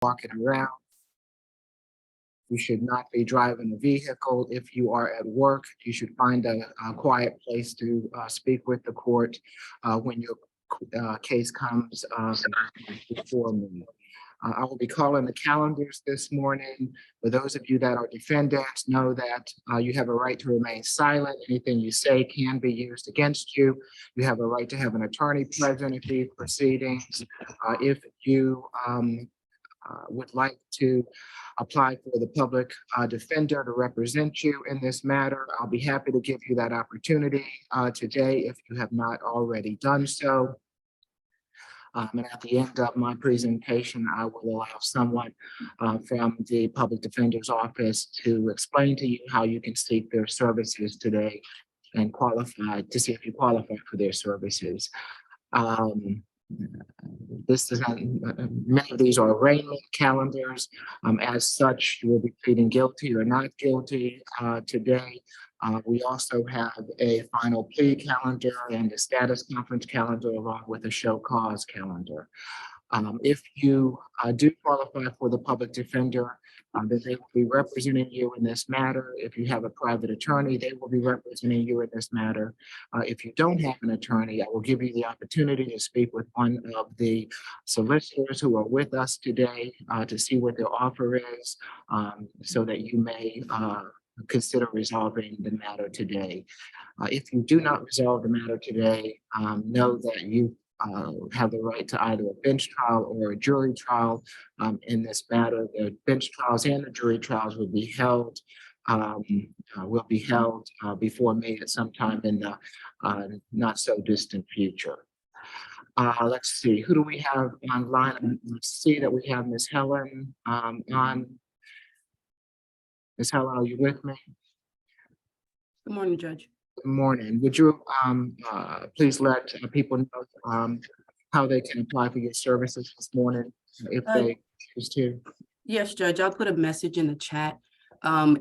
walking around. You should not be driving a vehicle. If you are at work, you should find a quiet place to speak with the court when your case comes before me. I will be calling the calendars this morning. For those of you that are defendants, know that you have a right to remain silent. Anything you say can be used against you. You have a right to have an attorney present at these proceedings. If you would like to apply for the public defender to represent you in this matter, I'll be happy to give you that opportunity today if you have not already done so. And at the end of my presentation, I will allow someone from the public defender's office to explain to you how you can seek their services today and qualify to see if you qualify for their services. This is many of these are arraignment calendars. As such, you will be pleading guilty or not guilty today. We also have a final plea calendar and a status conference calendar along with a show cause calendar. If you do qualify for the public defender, then they will be representing you in this matter. If you have a private attorney, they will be representing you in this matter. If you don't have an attorney, I will give you the opportunity to speak with one of the solicitors who are with us today to see what their offer is, so that you may consider resolving the matter today. If you do not resolve the matter today, know that you have the right to either a bench trial or a jury trial in this matter. The bench trials and the jury trials will be held before me at some time in the not so distant future. Let's see, who do we have online? Let's see that we have Ms. Helen on. Ms. Helen, are you with me? Good morning, Judge. Good morning. Would you please let people know how they can apply for your services this morning if they choose to? Yes, Judge, I'll put a message in the chat.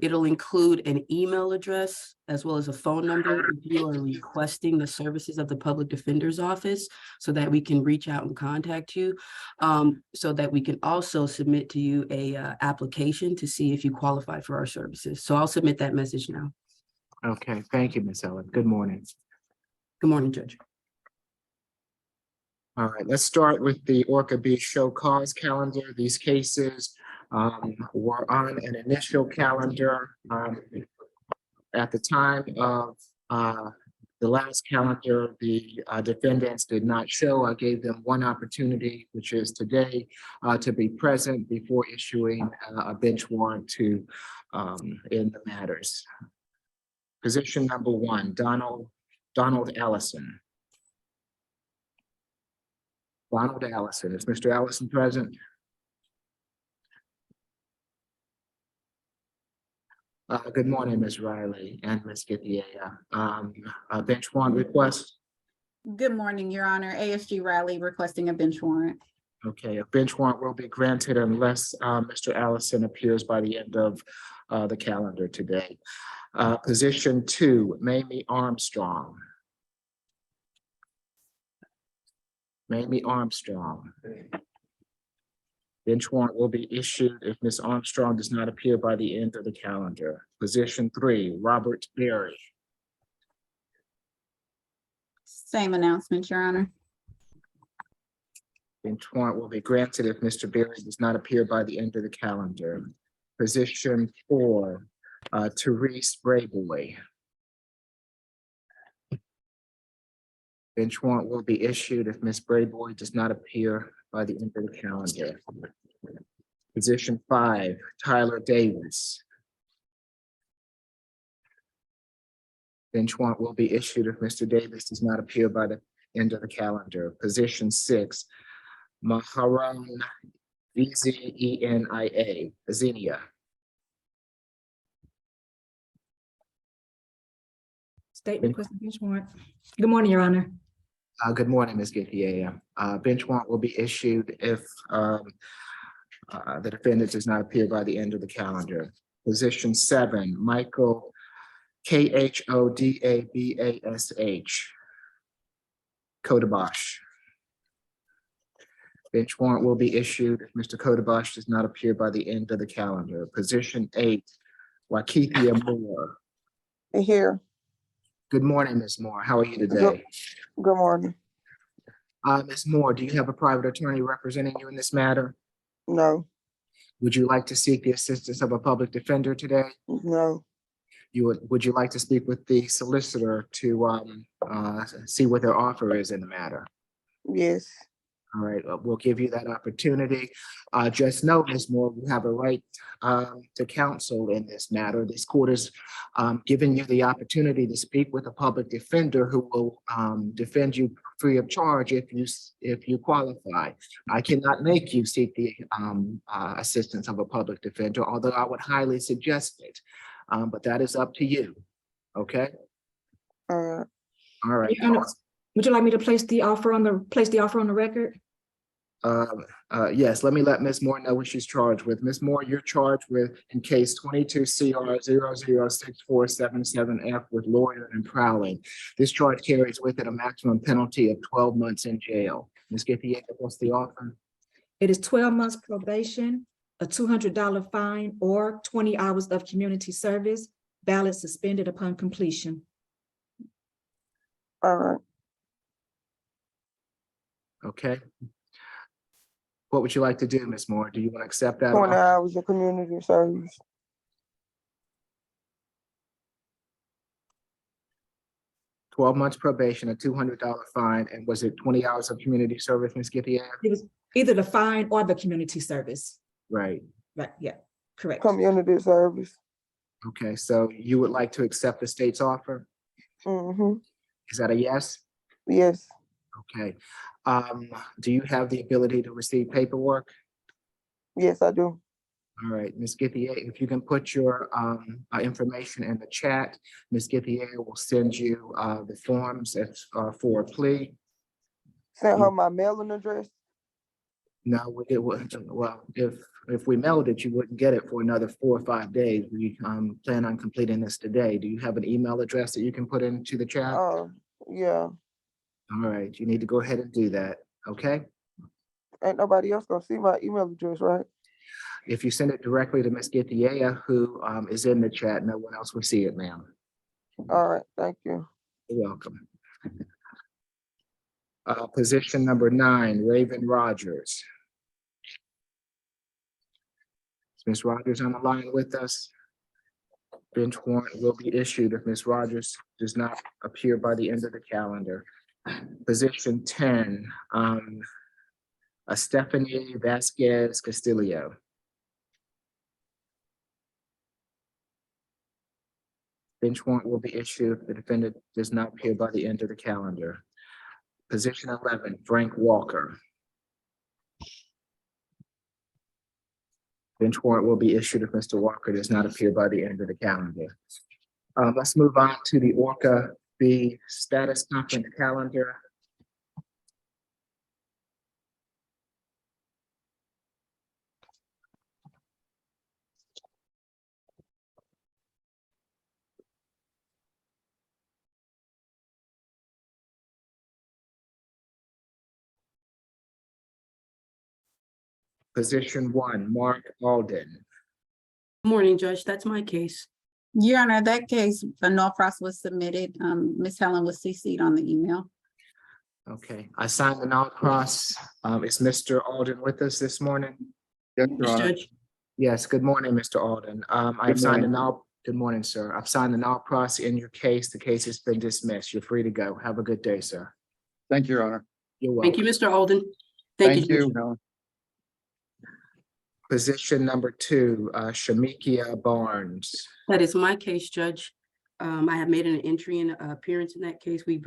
It'll include an email address as well as a phone number if you are requesting the services of the public defender's office so that we can reach out and contact you, so that we can also submit to you a application to see if you qualify for our services. So I'll submit that message now. Okay, thank you, Ms. Ellen. Good morning. Good morning, Judge. All right, let's start with the Orca B show cause calendar. These cases were on an initial calendar at the time of the last calendar. The defendants did not show. I gave them one opportunity, which is today, to be present before issuing a bench warrant to in the matters. Position number one, Donald Allison. Donald Allison. Is Mr. Allison present? Good morning, Ms. Riley and Ms. Githia. Bench warrant request? Good morning, Your Honor. ASG Riley requesting a bench warrant. Okay, a bench warrant will be granted unless Mr. Allison appears by the end of the calendar today. Position two, Mamie Armstrong. Mamie Armstrong. Bench warrant will be issued if Ms. Armstrong does not appear by the end of the calendar. Position three, Robert Berry. Same announcement, Your Honor. Bench warrant will be granted if Mr. Berry does not appear by the end of the calendar. Position four, Therese Brayboy. Bench warrant will be issued if Ms. Brayboy does not appear by the end of the calendar. Position five, Tyler Davis. Bench warrant will be issued if Mr. Davis does not appear by the end of the calendar. Position six, Maharan Zenia. Zenia. Statement requesting bench warrant. Good morning, Your Honor. Good morning, Ms. Githia. Bench warrant will be issued if the defendant does not appear by the end of the calendar. Position seven, Michael Khodabash. Kodabash. Bench warrant will be issued if Mr. Kodabash does not appear by the end of the calendar. Position 8, Wakithia Moore. Here. Good morning, Ms. Moore. How are you today? Good morning. Ms. Moore, do you have a private attorney representing you in this matter? No, Would you like to seek the assistance of a public defender today? no, Would you like to speak with the solicitor to see what their offer is in the matter? yes, All right, we'll give you that opportunity. Just note, Ms. Moore, you have a right to counsel in this matter. This court is giving you the opportunity to speak with a public defender who will defend you free of charge if you qualify. I cannot make you seek the assistance of a public defender, although I would highly suggest it. But that is up to you. Okay. All right. Your Honor, would you like me to place the offer on the record? Yes, let me let Ms. Moore know what she's charged with. Ms. Moore, you're charged with in case 22 CR 006477F with loitering and prowling. This charge carries with it a maximum penalty of 12 months in jail. Ms. Githier, what's the offer? It is 12 months probation, a $200 fine, or 20 hours of community service, valid suspended upon completion. all right. Okay. What would you like to do, Ms. Moore? Do you want to accept that 20 offer? hours of community service. 12 months probation, a $200 fine, and was it 20 hours of community service, Ms. Githier? It was either the fine or the community service. Right. Right, yeah, correct. Community service. Okay, so you would like to accept the state's offer? Mm-hmm. Is that a yes? Yes, Okay. Do you have the ability to receive paperwork? yes, I do. All right, Ms. Githier, if you can put your information in the chat, Ms. Githier will send you the forms for a plea. Sent her my mailing address. No, it wouldn't. Well, if we mailed it, you wouldn't get it for another 4 or 5 days. We plan on completing this today. Do you have an email address that you can put into the chat? Yeah, All right, you need to go ahead and do that, okay? ain't nobody else gonna see my email address, right? If you send it directly to Ms. Githier, who is in the chat, no one else will see it, ma'am. All right, thank you. You're welcome. Position number 9, Raven Rogers. Is Ms. Rogers on the line with us? Bench warrant will be issued if Ms. Rogers does not appear by the end of the calendar. Position 10, Stephanie Vasquez Castillo. Bench warrant will be issued if the defendant does not appear by the end of the calendar. Position 11, Frank Walker. Bench warrant will be issued if Mr. Walker does not appear by the end of the calendar. Let's move on to the Orca B status conference calendar. Position 1, Mark Alden. Morning, Judge. That's my case. Your Honor, that case, a no process was submitted. Ms. Helen was CC'd on the email. Okay, I signed the null cross. Is Mr. Alden with us this morning? Yes, Yes, Your Honor. Judge. Yes, good morning, Mr. Alden. I've signed the null, good morning, sir. I've signed the null cross in your case. The case has been dismissed. You're free to go. Have a good day, sir. Thank you, Your Honor. You're welcome. Thank you, Mr. Alden. Thank you. Judge. Helen. Position number 2, Shamikia Barnes. That is my case, Judge. I have made an entry and appearance in that case. We've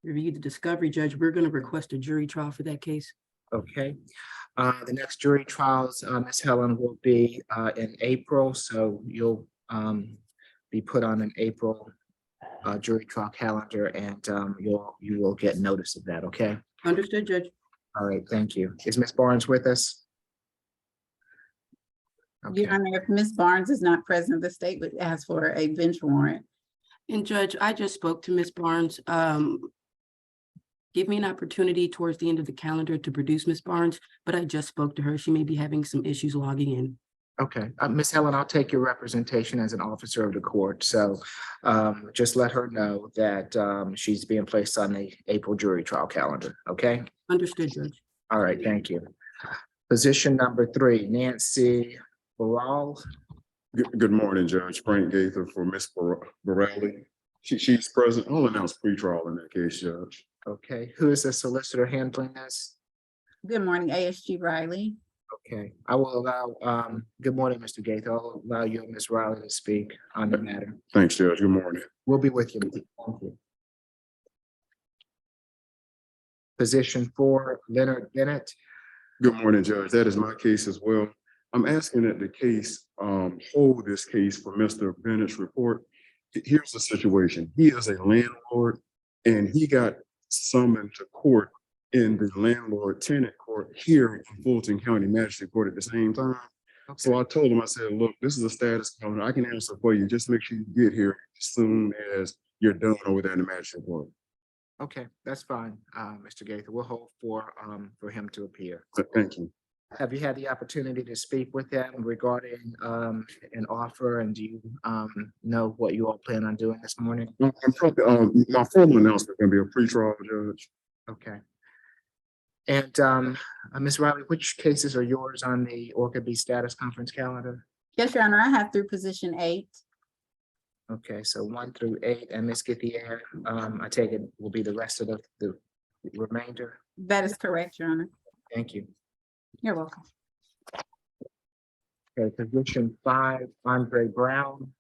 reviewed the discovery, Judge. We're going to request a jury trial for that case. Okay. The next jury trials, Ms. Helen, will be in April, so you'll be put on an April jury trial calendar, and you will get notice of that, okay? Understood, Judge. All right, thank you. Is Ms. Barnes with us? Okay. Your Honor, if Ms. Barnes is not present, the state would ask for a bench warrant. And Judge, I just spoke to Ms. Barnes. give me an opportunity towards the end of the calendar to produce Ms. Barnes, but I just spoke to her. She may be having some issues logging in. Okay, Ms. Helen, I'll take your representation as an officer of the court. So just let her know that she's being placed on the April jury trial calendar, okay? Understood, Judge. All right, thank you. Position number 3, Nancy Baral. Good morning, Judge. Frank Gaither for Miss Borelli. She's present. I'll announce pretrial in that case, Judge. Okay, who is the solicitor handling this? Good morning, ASG Riley. Okay, I will allow, good morning, Mr. Gaither. I'll allow you and Ms. Riley to speak on the matter. Thanks, Judge. Good morning. We'll be with you. Thank you. Position 4, Leonard Bennett. Good morning, Judge. That is my case as well. I'm asking that the case hold this case for Mr. Bennett's report. Here's the situation. He is a landlord and he got summoned to court in the landlord tenant court here in Fulton County Magistrate Court at the same time. So I told him, I said, look, this is a status comment. I can answer for you. Just make sure you get here as soon as you're done over there in the Magistrate Court. Okay, that's fine, Mr. Gaither. We'll hold for him to appear. Thank you. Have you had the opportunity to speak with them regarding an offer, and do you know what you all plan on doing this morning? My formal announcement is going to be a pretrial, Judge. Okay. And Ms. Riley, which cases are yours on the Orca B status conference calendar? Yes, Your Honor, I have through position 8. Okay, so 1 through 8, and Ms. Gutierrez, I take it will be the rest of the remainder. That is correct, Your Honor. Thank you. You're welcome. Okay, position 5, Andre Brown.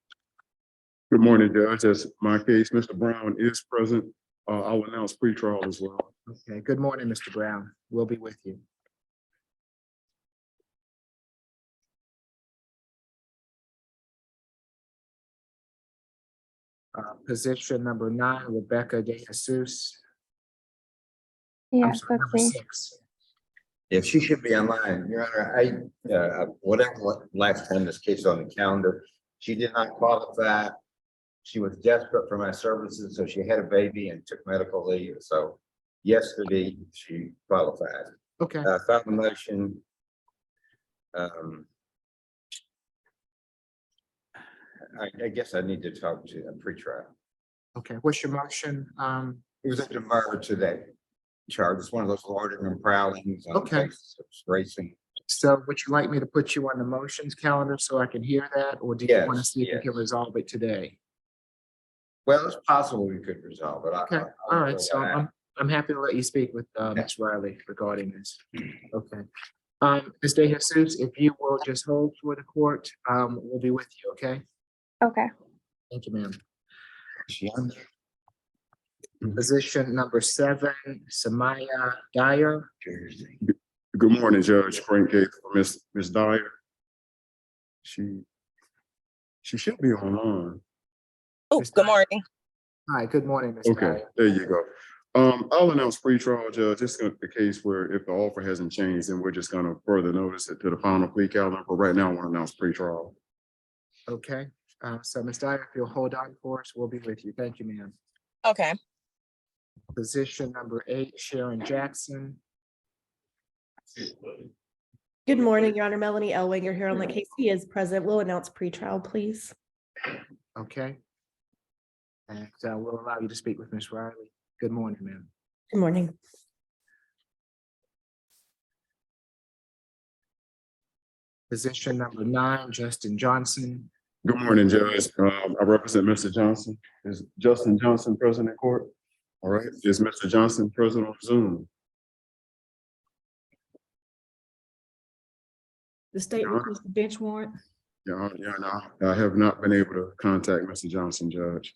Good morning, Judge. That's my case. Mr. Brown is present. I'll announce pretrial as well. Okay, good morning, Mr. Brown. We'll be with you. Position number 9, Rebecca De Jesus. I'm Yes, sorry, let's number see. 6. If she should be online, Your Honor, whatever last time this case on the calendar, she did not qualify. She was desperate for my services, so she had a baby and took medical leave. So yesterday she qualified. Okay, Filed a motion. I guess I need to talk to a pretrial. okay. What's your motion? It was a demur to that charge. It's one of those loitering and prowling. Okay. Racing. So would you like me to put you on the motions calendar so I can hear that? Or do you want to Yes, see if you yes. can resolve it today? Well, it's possible we could resolve it. Okay, all right. So I'm happy to let you speak with Ms. Riley regarding this. Okay. Ms. De Jesus, if you will just hold for the court, we'll be with you, okay? Okay. Thank you, ma'am. She on there? Position number 7, Samaya Dyer. Good morning, Judge. Frank Gaither for Miss Dyer. She should be online. Oh, Ms. good Dyer. morning. Hi, good morning, Ms. Okay, Dyer. there you go. I'll announce pretrial, Judge. This is the case where if the offer hasn't changed, then we're just gonna further notice it to the final plea calendar. But right now, I want to announce pretrial. Okay, so Ms. Dyer, if you'll hold on for us, we'll be with you. Thank you, ma'am. Okay. Position number 8, Sharon Jackson. Good morning, Your Honor. Melanie Elwanger here on the case. He is present. We'll announce pretrial, please. Okay. And we'll allow you to speak with Ms. Riley. Good morning, ma'am. Good morning. Position number 9, Justin Johnson. Good morning, Judge. I represent Mr. Johnson. Is Justin Johnson present in court? All right. Is Mr. Johnson present on Zoom? The state Yeah. requests the bench warrant. Yeah, no, I have not been able to contact Mr. Johnson, Judge.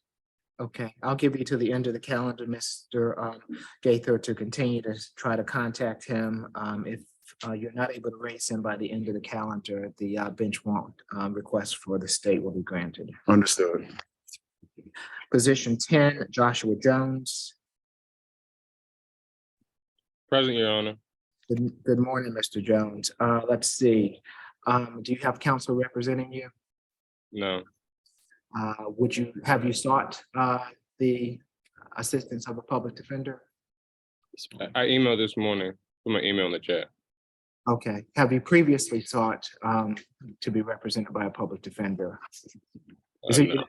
Okay, I'll give you to the end of the calendar, Mr. Gaither, to continue to try to contact him. If you're not able to raise him by the end of the calendar, the bench warrant request for the state will be granted. Understood. Position 10, Joshua Jones. Present, Your Honor. Good morning, Mr. Jones. Let's see. Do you have counsel representing you? No. Have you sought the assistance of a public defender? I emailed this morning, put my email in the chat. Okay, have you previously sought to be represented by a public defender? Is it? No.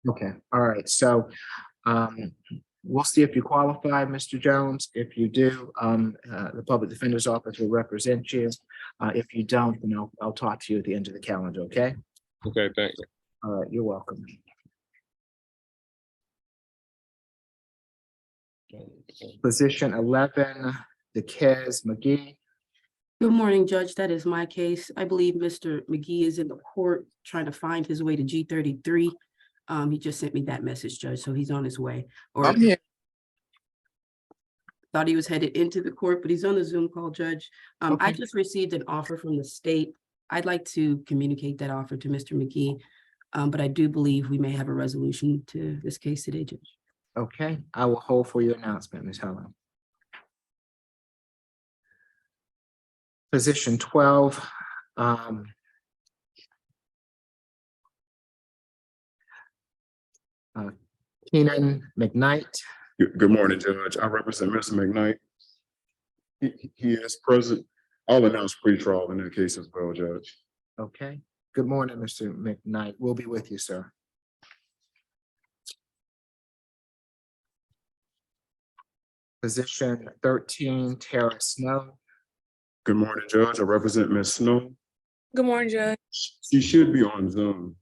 Okay, all right, so we'll see if you qualify, Mr. Jones. If you do, the Public Defender's Office will represent you. If you don't, then I'll talk to you at the end of the calendar, okay? Okay, thank you. All right, you're welcome. Position 11, DeKez McGee. Good morning, Judge. That is my case. I believe Mr. McGee is in the court trying to find his way to G33. He just sent me that message, Judge, so he's on his way. Or I'm here. thought he was headed into the court, but he's on the Zoom call, Judge. I Okay. just received an offer from the state. I'd like to communicate that offer to Mr. McGee. But I do believe we may have a resolution to this case today, Judge. Okay, I will hold for your announcement, Ms. Helen. Position 12, Keenan McKnight. Good morning, Judge. I represent Mr. McKnight. He is present. I'll announce pretrial in that case as well, Judge. Okay, good morning, Mr. McKnight. We'll be with you, sir. Position 13, Tara Snow. Good morning, Judge. I represent Ms. Snow. Good morning, Judge. She should be on Zoom.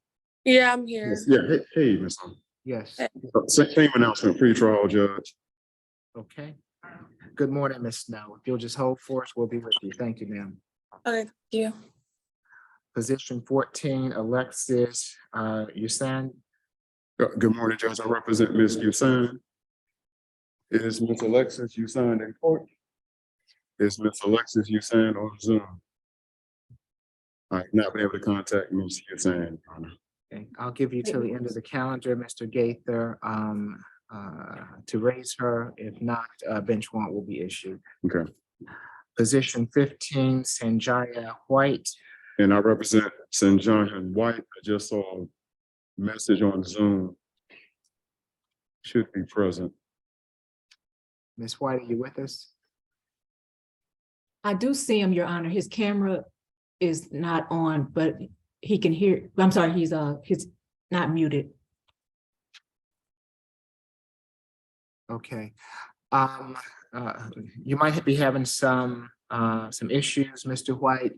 Yeah, I'm here. Yes, yeah, hey, Ms. Snow. Yes, Same announcement, pretrial, Judge. okay. Good morning, Ms. Snow. If you'll just hold for us, we'll be with you. Thank you, ma'am. Okay, thank you. Position 14, Alexis Usan. Good morning, Judge. I represent Ms. Usan. Is Ms. Alexis Usan in court? Is Ms. Alexis Usan on Zoom? I have not been able to contact Ms. Usan, Your Honor. Okay, I'll give you till the end of the calendar, Mr. Gaither, to raise her. If not, bench warrant will be issued. Okay, Position 15, Sanjaya White. and I represent St. John and White. I just saw a message on Zoom. Should be present. Ms. White, are you with us? I do see him, Your Honor. His camera is not on, but he can hear. I'm sorry, he's not muted. Okay. You might be having some issues, Mr. White.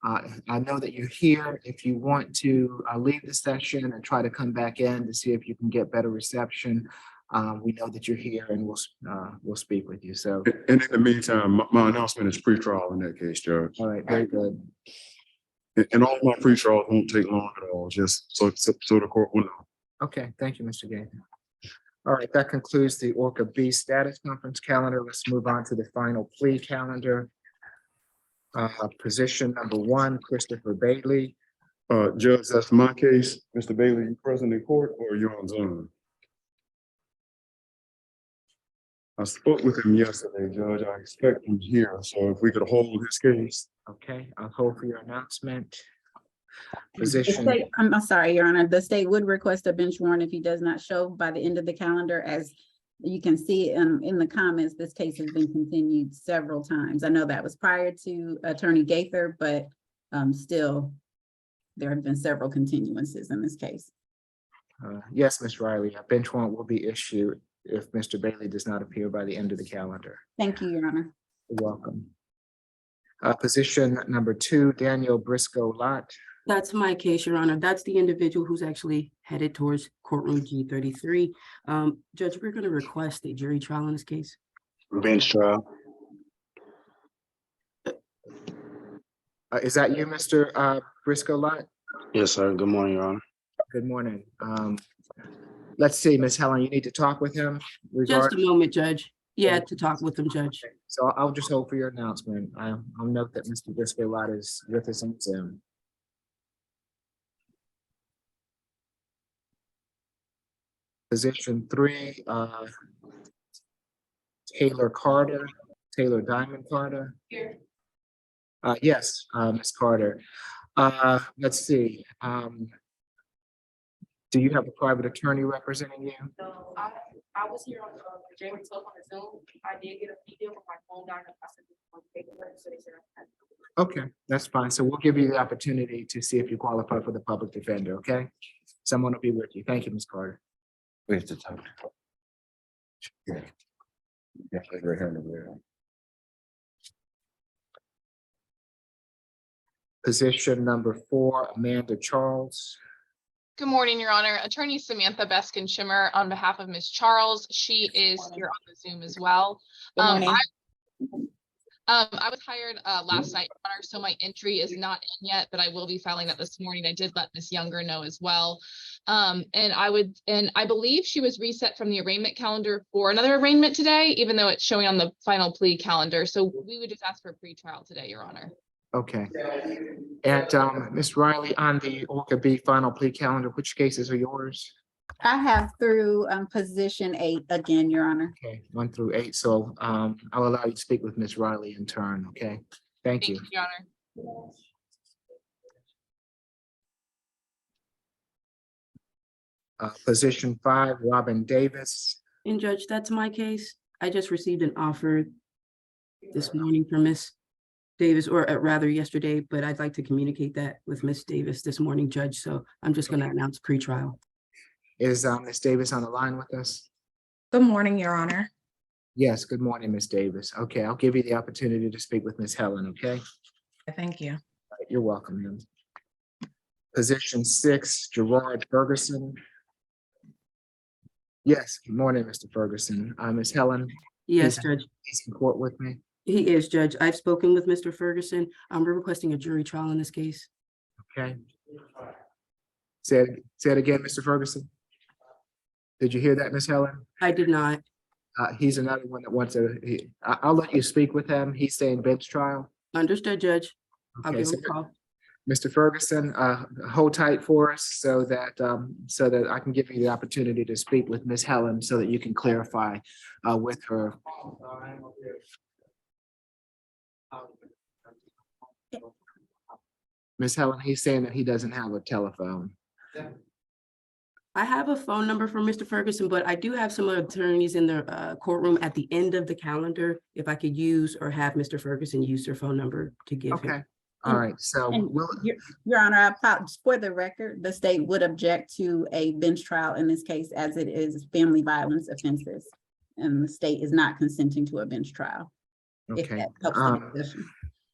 I know that you're here. If you want to leave the session and try to come back in to see if you can get better reception, we know that you're here and we'll speak with you. So, And in the meantime, my announcement is pretrial in that case, Judge. all right, very good. And all my pretrials won't take long at all, just so the court will know. Okay, thank you, Mr. Gaither. All right, that concludes the Orca B status conference calendar. Let's move on to the final plea calendar. Position number 1, Christopher Bailey. Judge, that's my case. Mr. Bailey, you present in court or you're on Zoom? I spoke with him yesterday, Judge. I expect him here. So if we could hold his case. Okay, I'll hold for your announcement. The Position, state- I'm sorry, Your Honor, the state would request a bench warrant if he does not show by the end of the calendar. As you can see in the comments, this case has been continued several times. I know that was prior to Attorney Gaither, but still, there have been several continuances in this case. yes, Ms. Riley, a bench warrant will be issued if Mr. Bailey does not appear by the end of the calendar. Thank you, Your Honor. You're welcome. Position number 2, Daniel Briscoe Lott. That's my case, Your Honor. That's the individual who's actually headed towards courtroom G33. Judge, we're going to request a jury trial in this case. Bench trial. Is that you, Mr. Briscoe Lott? Yes, sir. Good morning, Your Honor. Good morning. Let's see, Ms. Helen, you need to talk with him. Just a moment, Judge. Yeah, to talk with him, Judge. So I'll just hold for your announcement. I'll note that Mr. Briscoe Lott is with us on Zoom. Position 3, Taylor Carter, Taylor Diamond Carter. Here. Yes, Ms. Carter. Let's see. Do you have a private attorney representing you? So I was here on, Jamie took on the Zoom. I did get a video, but my phone died. I sent it on paperwork, so they said I had to. Okay, that's fine. So we'll give you the opportunity to see if you qualify for the public defender, okay? Someone will be with you. Thank you, Ms. Carter. We have to talk. Yeah. Yeah, right here in the rear. Position number 4, Amanda Charles. Good morning, Your Honor. Attorney Samantha Beskin Shimmer on behalf of Ms. Charles. She is here on the Zoom as well. Good morning. I was hired last night, Your Honor, so my entry is not in yet, but I will be filing that this morning. I did let Ms. Younger know as well. And I believe she was reset from the arraignment calendar for another arraignment today, even though it's showing on the final plea calendar. So we would just ask for a pretrial today, Your Honor. Okay. And Ms. Riley, on the Orca B final plea calendar, which cases are yours? I have through position 8 again, Your Honor. Okay, 1 through 8. So I'll allow you to speak with Ms. Riley in turn, okay? Thank you. Your Honor. Position 5, Robin Davis. And Judge, that's my case. I just received an offer this morning from Miss Davis, or rather yesterday, but I'd like to communicate that with Miss Davis this morning, Judge. So I'm just going to announce pretrial. Is Ms. Davis on the line with us? Good morning, Your Honor. Yes, good morning, Ms. Davis. Okay, I'll give you the opportunity to speak with Ms. Helen, okay? Thank you. You're welcome, ma'am. Position 6, Gerard Ferguson. Yes, good morning, Mr. Ferguson. Ms. Helen, Yes, He's- Judge. he's in court with me. He is, Judge. I've spoken with Mr. Ferguson. We're requesting a jury trial in this case. Okay. Say it again, Mr. Ferguson. Did you hear that, Ms. Helen? I did not. He's another one that wants to, I'll let you speak with him. He's saying bench trial. Understood, Judge. I'll Okay, give so him a call. Mr. Ferguson, hold tight for us so that I can give you the opportunity to speak with Ms. Helen so that you can clarify with her. Ms. Helen, he's saying that he doesn't have a telephone. I have a phone number for Mr. Ferguson, but I do have some attorneys in the courtroom at the end of the calendar. If I could use or have Mr. Ferguson use their phone number to give him. Okay, all right, so And we'll, Your Honor, I apologize. For the record, the state would object to a bench trial in this case as it is family violence offenses. And the state is not consenting to a bench trial. If okay. that helps the discussion.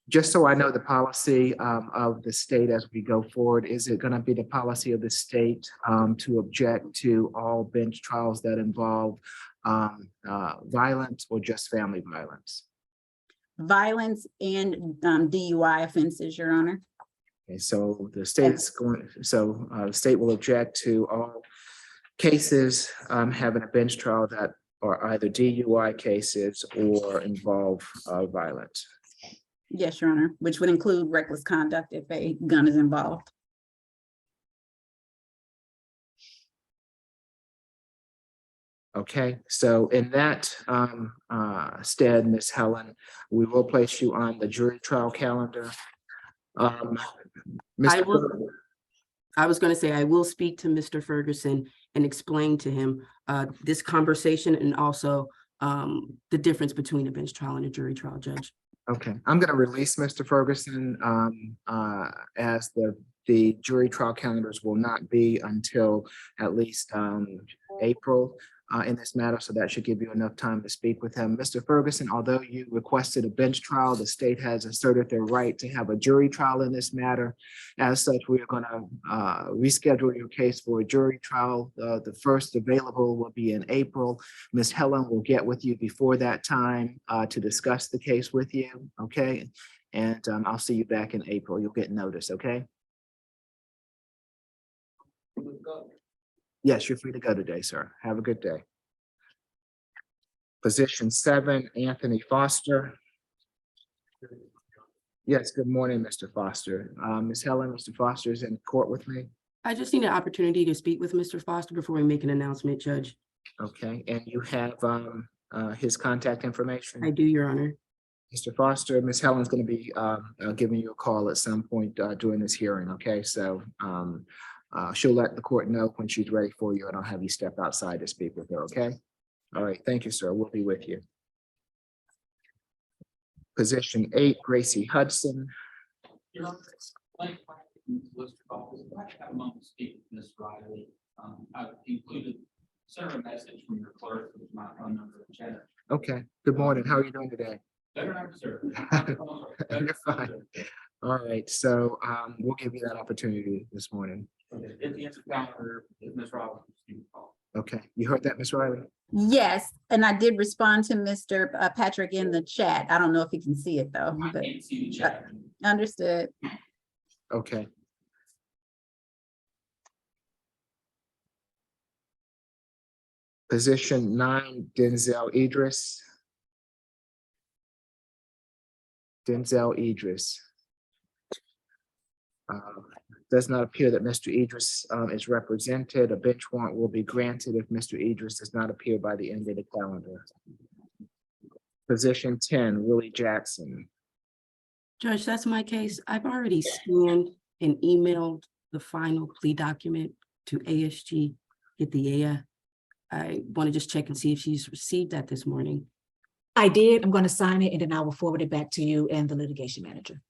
Just so I know the policy of the state as we go forward, is it gonna be the policy of the state to object to all bench trials that involve violence or just family violence? Violence and DUI offenses, Your Honor. Okay, so the state's going, so the state will object to all cases having a bench trial that are either DUI cases or involve violence. Yes, Your Honor, which would include reckless conduct if a gun is involved. Okay, so in that stead, Ms. Helen, we will place you on the jury trial calendar. I Mr. will- Ferguson, I was going to say, I will speak to Mr. Ferguson and explain to him this conversation and also the difference between a bench trial and a jury trial, Judge. okay, I'm gonna release Mr. Ferguson as the jury trial calendars will not be until at least April in this matter, so that should give you enough time to speak with him. Mr. Ferguson, although you requested a bench trial, the state has asserted their right to have a jury trial in this matter. As such, we are gonna reschedule your case for a jury trial. The first available will be in April. Ms. Helen will get with you before that time to discuss the case with you, okay? And I'll see you back in April. You'll get notice, okay? Yes, you're free to go today, sir. Have a good day. Position 7, Anthony Foster. Yes, good morning, Mr. Foster. Ms. Helen, Mr. Foster is in court with me. I just need an opportunity to speak with Mr. Foster before we make an announcement, Judge. Okay, and you have his contact information? I do, Your Honor. Mr. Foster, Ms. Helen's going to be giving you a call at some point during this hearing, okay? So she'll let the court know when she's ready for you, and I'll have you step outside to speak with her, okay? All right, thank you, sir. We'll be with you. Position 8, Gracie Hudson. I've included, sent a message from your clerk with my phone number in chat. Okay, good morning. How are you doing today? Better not, sir. You're fine. All right, so we'll give you that opportunity this morning. If the answer calendar, if Ms. Roberts, you can call. Okay, you heard that, Ms. Riley? Yes, and I did respond to Mr. Patrick in the chat. I don't know if he can see it though, I but can't see the chat. understood. Okay. Position 9, Denzel Idris. Denzel Idris. Does not appear that Mr. Idris is represented. A bench warrant will be granted if Mr. Idris does not appear by the end of the calendar. Position 10, Willie Jackson. Judge, that's my case. I've already scanned and emailed the final plea document to ASG, get the AA. I want to just check and see if she's received that this morning. I did. I'm going to sign it and then I will forward it back to you and the litigation manager.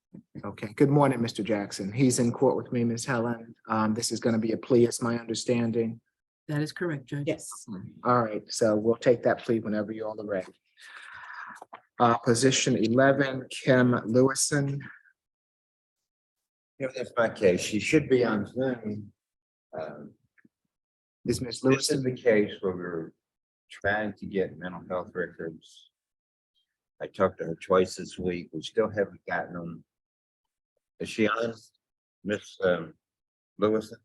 Okay, good morning, Mr. Jackson. He's in court with me, Ms. Helen. This is going to be a plea, it's my understanding. That is correct, Judge. Yes. All right, so we'll take that plea whenever you all are ready. Position 11, Kim Lewison. If that's my case, she should be on Zoom. Is Ms. This Lewison? is the case where we're trying to get mental health records. I talked to her twice this week. We still haven't gotten them. Is she on, Miss Lewison?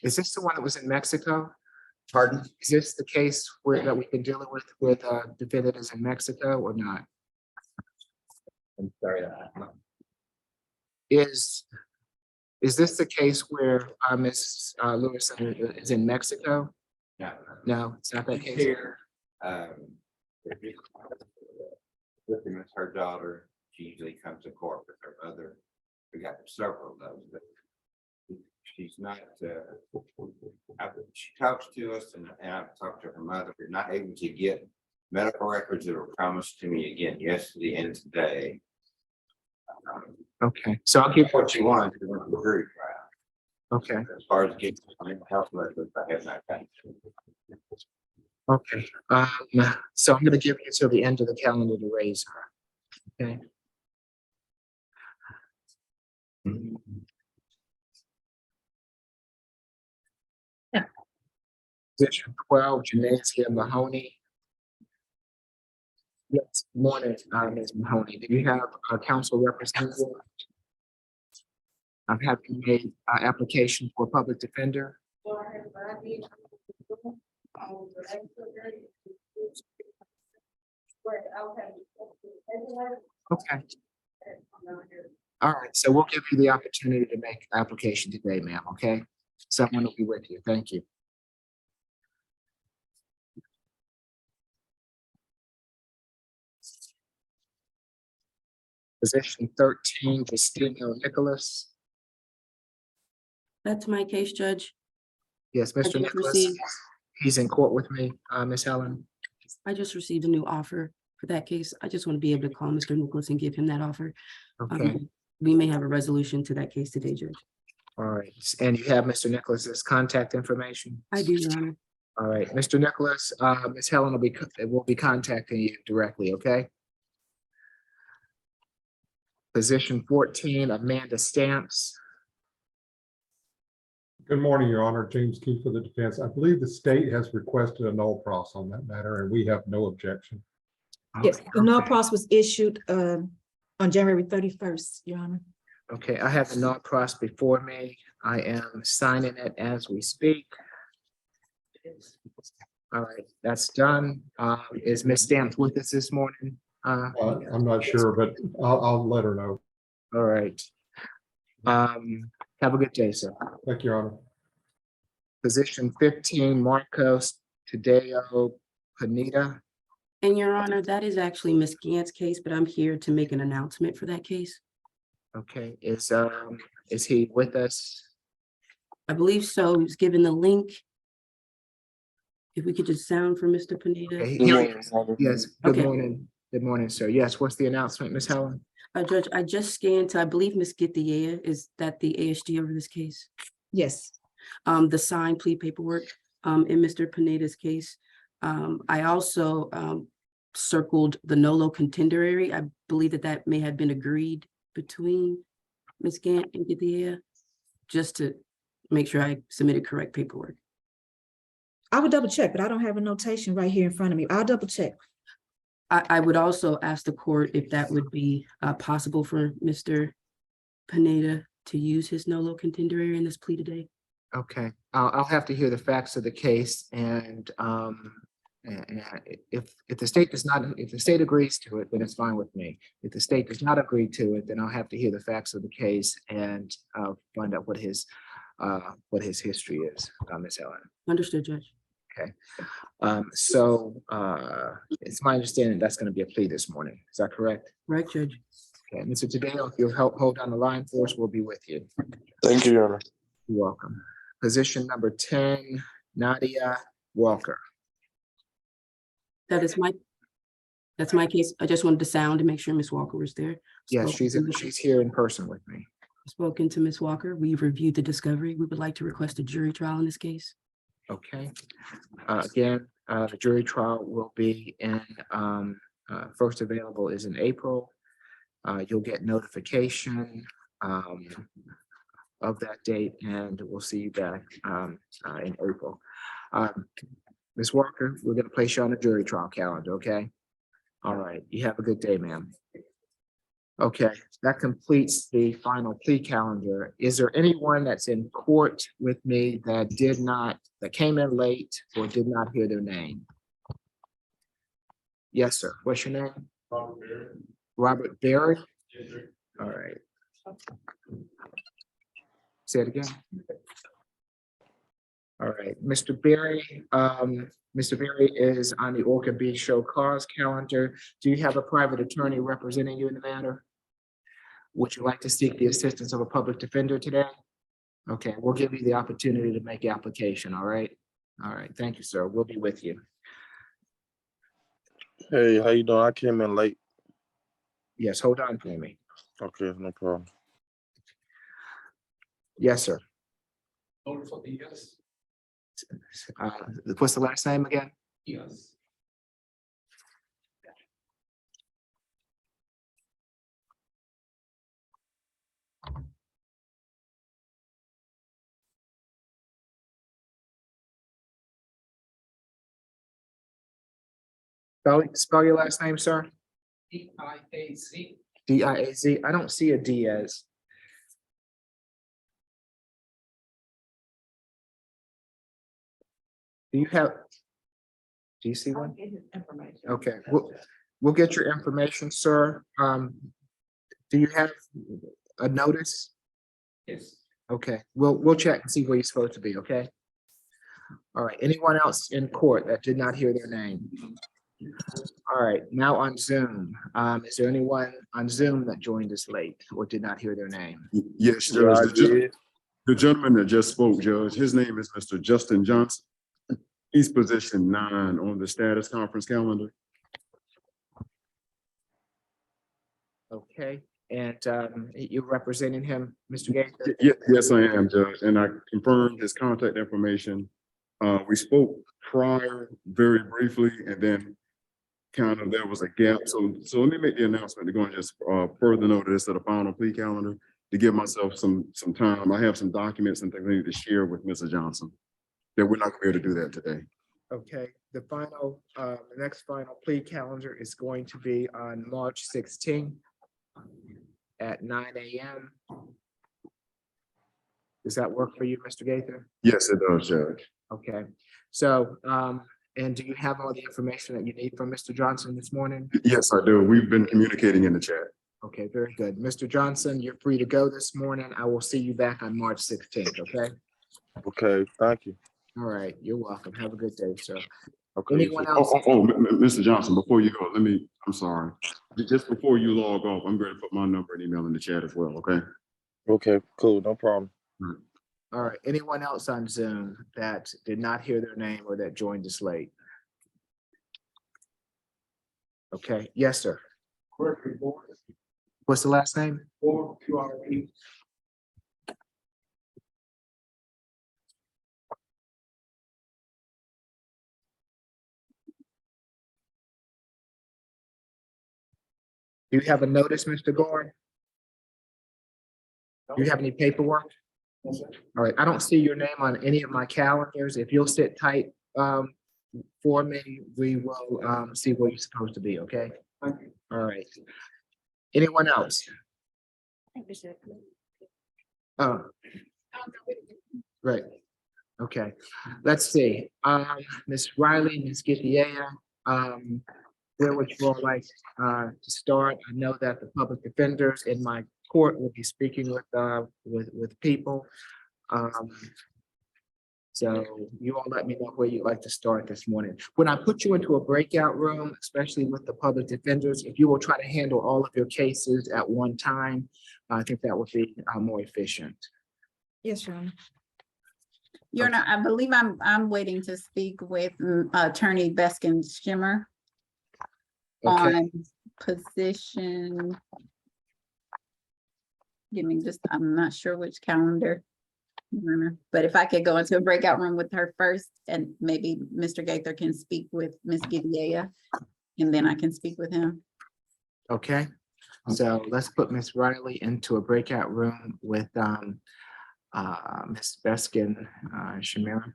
Is this the one that was in Mexico? Pardon? Is this the case where that we've been dealing with defendant is in Mexico or not? I'm sorry. Is this the case where Ms. Lewison is in Mexico? No. No, it's not that case. Here, with him as her daughter, she usually comes to court with her mother. We got several of those, but she's not, she talks to us and I've talked to her mother. We're not able to get medical records that were promised to me again yesterday and today. Okay, so I'll give What she wants is a jury trial. Okay, As far as getting mental health records, I have not gotten. okay. So I'm gonna give you till the end of the calendar to raise her. Okay. Position 12, Janasia Mahoney. Yes, morning, Ms. Mahoney. Do you have a council representative? Have you made application for public defender? Okay. All right, so we'll give you the opportunity to make application today, ma'am, okay? Someone will be with you. Thank you. Position 13, Justino Nicholas. That's my case, Judge. Yes, I Mr. just Nicholas, received- he's in court with me, Ms. Helen. I just received a new offer for that case. I just want to be able to call Mr. Nicholas and give him that offer. Okay, We may have a resolution to that case today, Judge. all right, and you have Mr. Nicholas's contact information? I do, Your Honor. All right, Mr. Nicholas, Ms. Helen will be contacting you directly, okay? Position 14, Amanda Stamps. Good morning, Your Honor. James Key for the defense. I believe the state has requested a null pros on that matter, and we have no objection. Yes, the null pros was issued on January 31st, Your Honor. Okay, I have the null pros before me. I am signing it as we speak. All right, that's done. Is Ms. Stamps with us this morning? I'm not sure, but I'll let her know. All right. Have a good day, sir. Thank you, Your Honor. Position 15, Marcos Tadeo Panita. And Your Honor, that is actually Ms. Gant's case, but I'm here to make an announcement for that case. Okay, is he with us? I believe so. He was given the link. If we could just sound for Mr. Pineda. Okay, Good here morning, he is. Your Honor. Yes, good Okay. morning. Good morning, sir. Yes, what's the announcement, Ms. Helen? Judge, I just scanned to, I believe Ms. Githier, is that the ASD over this case? Yes. The signed plea paperwork, in Mr. Pineda's case. I also, circled the NOLO contender area. I believe that may have been agreed between Ms. Gant and Githier, just to make sure I submitted correct paperwork. I would double check, but I don't have a notation right here in front of me. I'll double check. I would also ask the court if that would be possible for Mr. Pineda to use his NOLO contender area in this plea today. Okay, I'll have to hear the facts of the case and if the state does not, if the state agrees to it, then it's fine with me. If the state does not agree to it, then I'll have to hear the facts of the case and find out what his history is, Ms. Helen. Understood, Judge. Okay, so it's my understanding that's going to be a plea this morning. Is that correct? Right, Judge. Okay, Mr. Tadeo, if you'll help hold on the line for us, we'll be with you. Thank you, Your Honor. You're welcome. Position number 10, Nadia Walker. That's my case. I just wanted to sound to make sure Ms. Walker was there. Yes, Spoken to- she's here in person with me. Spoken to Ms. Walker. We've reviewed the discovery. We would like to request a jury trial in this case. Okay. Again, the jury trial will be in, first available is in April. You'll get notification of that date and we'll see you back in April. Ms. Walker, we're gonna place you on the jury trial calendar, okay? All right, you have a good day, ma'am. Okay, that completes the final plea calendar. Is there anyone that's in court with me that came in late or did not hear their name? Yes, sir. What's your name? Robert Berry? All right. Say it again. All right, Mr. Berry, Mr. Berry is on the Orca B show cause calendar. Do you have a private attorney representing you in the matter? Would you like to seek the assistance of a public defender today? Okay, we'll give you the opportunity to make application, all right? All right, thank you, sir. We'll be with you. Hey, how you doing? I came in late. Yes, hold on for me. Okay, no problem. Yes, sir. Wonderful, yes. What's the last name again? Yes. Spell your last name, sir. D-I-A-Z. D-I-A-Z. I don't see a Diaz. Do you see one? Okay, we'll get your information, sir. Do you have a notice? Yes. Okay, we'll check and see where you're supposed to be, okay? All right, anyone else in court that did not hear their name? All right, now on Zoom, is there anyone on Zoom that joined us late or did not hear their name? Yes, Yeah, I Judge. did. The gentleman that just spoke, Judge, his name is Mr. Justin Johnson. He's position 9 on the status conference calendar. Okay, and you're representing him, Mr. Gaither? Yes, I am, Judge, and I confirmed his contact information. We spoke prior very briefly, and then kind of there was a gap. So let me make the announcement to go and just further notice to the final plea calendar to give myself some time. I have some documents and things I need to share with Mr. Johnson that we're not gonna be able to do that today. Okay, the next final plea calendar is going to be on March 16th at 9 a.m. Does that work for you, Mr. Gaither? Yes, it does, Judge. Okay, so, and do you have all the information that you need from Mr. Johnson this morning? Yes, I do. We've been communicating in the chat. Okay, very good. Mr. Johnson, you're free to go this morning. I will see you back on March 16th, okay? Okay, thank you. All right, you're welcome. Have a good day, sir. Okay. Anyone else? Mr. Johnson, before you go, I'm sorry. Just before you log off, I'm going to put my number and email in the chat as well, okay? Okay, cool, no problem. All right, anyone else on Zoom that did not hear their name or that joined us late? Okay, yes, sir. What's the last name? Do you have a notice, Mr. Gore? Do you have any paperwork? All right, I don't see your name on any of my calendars. If you'll sit tight for me, we will see where you're supposed to be, okay? All right. Anyone else? Oh. Right. Okay, let's see. Ms. Riley, Ms. Githia, where would you all like to start? I know that the public defenders in my court will be speaking with people. So you all let me know where you'd like to start this morning. When I put you into a breakout room, especially with the public defenders, if you will try to handle all of your cases at one time, I think that would be more efficient. Yes, Your Honor. Your Honor, I believe I'm waiting to speak with Attorney Beskin Shimmer Okay, on position. Give me just, I'm not sure which calendar. Your Honor, but if I could go into a breakout room with her first, and maybe Mr. Gaither can speak with Ms. Gidea, and then I can speak with him. okay. So let's put Ms. Riley into a breakout room with Ms. Beskin Shamira.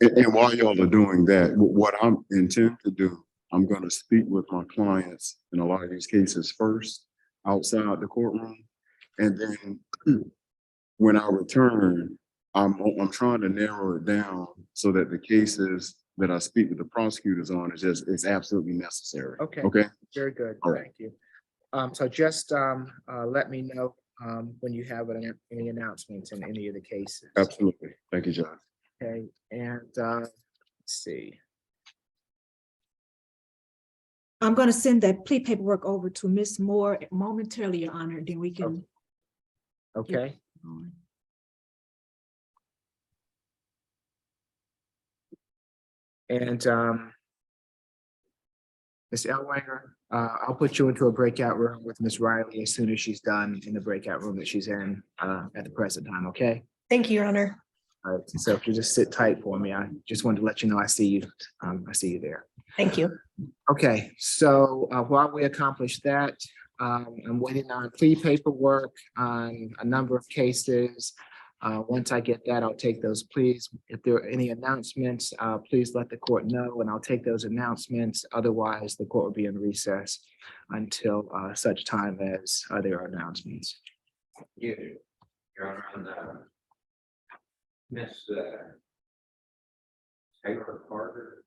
And while y'all are doing that, what I'm intend to do, I'm gonna speak with my clients in a lot of these cases first, outside the courtroom. And then when I return, I'm trying to narrow it down so that the cases that I speak with the prosecutors on is absolutely necessary. Okay. Okay, Very good, All right. thank you. So just let me know when you have any announcements in any of the cases. absolutely. Thank you, John. Okay, and let's see. I'm gonna send that plea paperwork over to Ms. Moore momentarily, Your Honor, then we can. Okay, and Ms. Elwanger, I'll put you into a breakout room with Ms. Riley as soon as she's done in the breakout room that she's in at the present time, okay? Thank you, Your Honor. All right, so if you just sit tight for me, I just wanted to let you know I see you. I see you there. Thank you. Okay, so while we accomplish that, I'm waiting on plea paperwork on a number of cases. Once I get that, I'll take those pleas. If there are any announcements, please let the court know and I'll take those announcements. Otherwise, the court will be in recess until such time as there are announcements. Your Honor, on Miss Taylor Carter.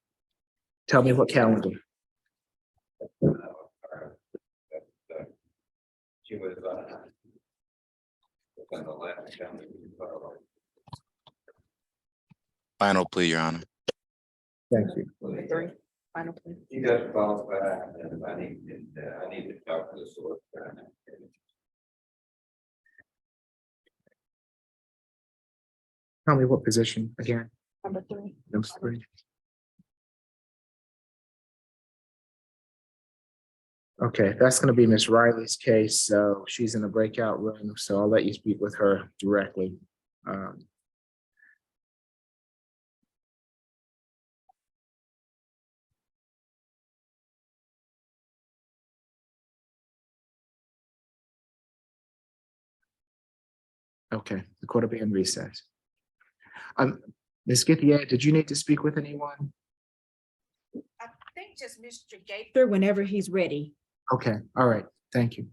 Tell me what calendar. She was on the last calendar. Final plea, Your Honor. Thank you. Final plea. You guys qualify, and I need to talk to the solicitor. Tell me what position again. Number 3. Number 3. Okay, that's gonna be Miss Riley's case, so she's in a breakout room, so I'll let you speak with her directly. Okay, the court will be in recess. Ms. Githia, did you need to speak with anyone? I think just Mr. Gaither whenever he's ready. Okay, all right, thank you.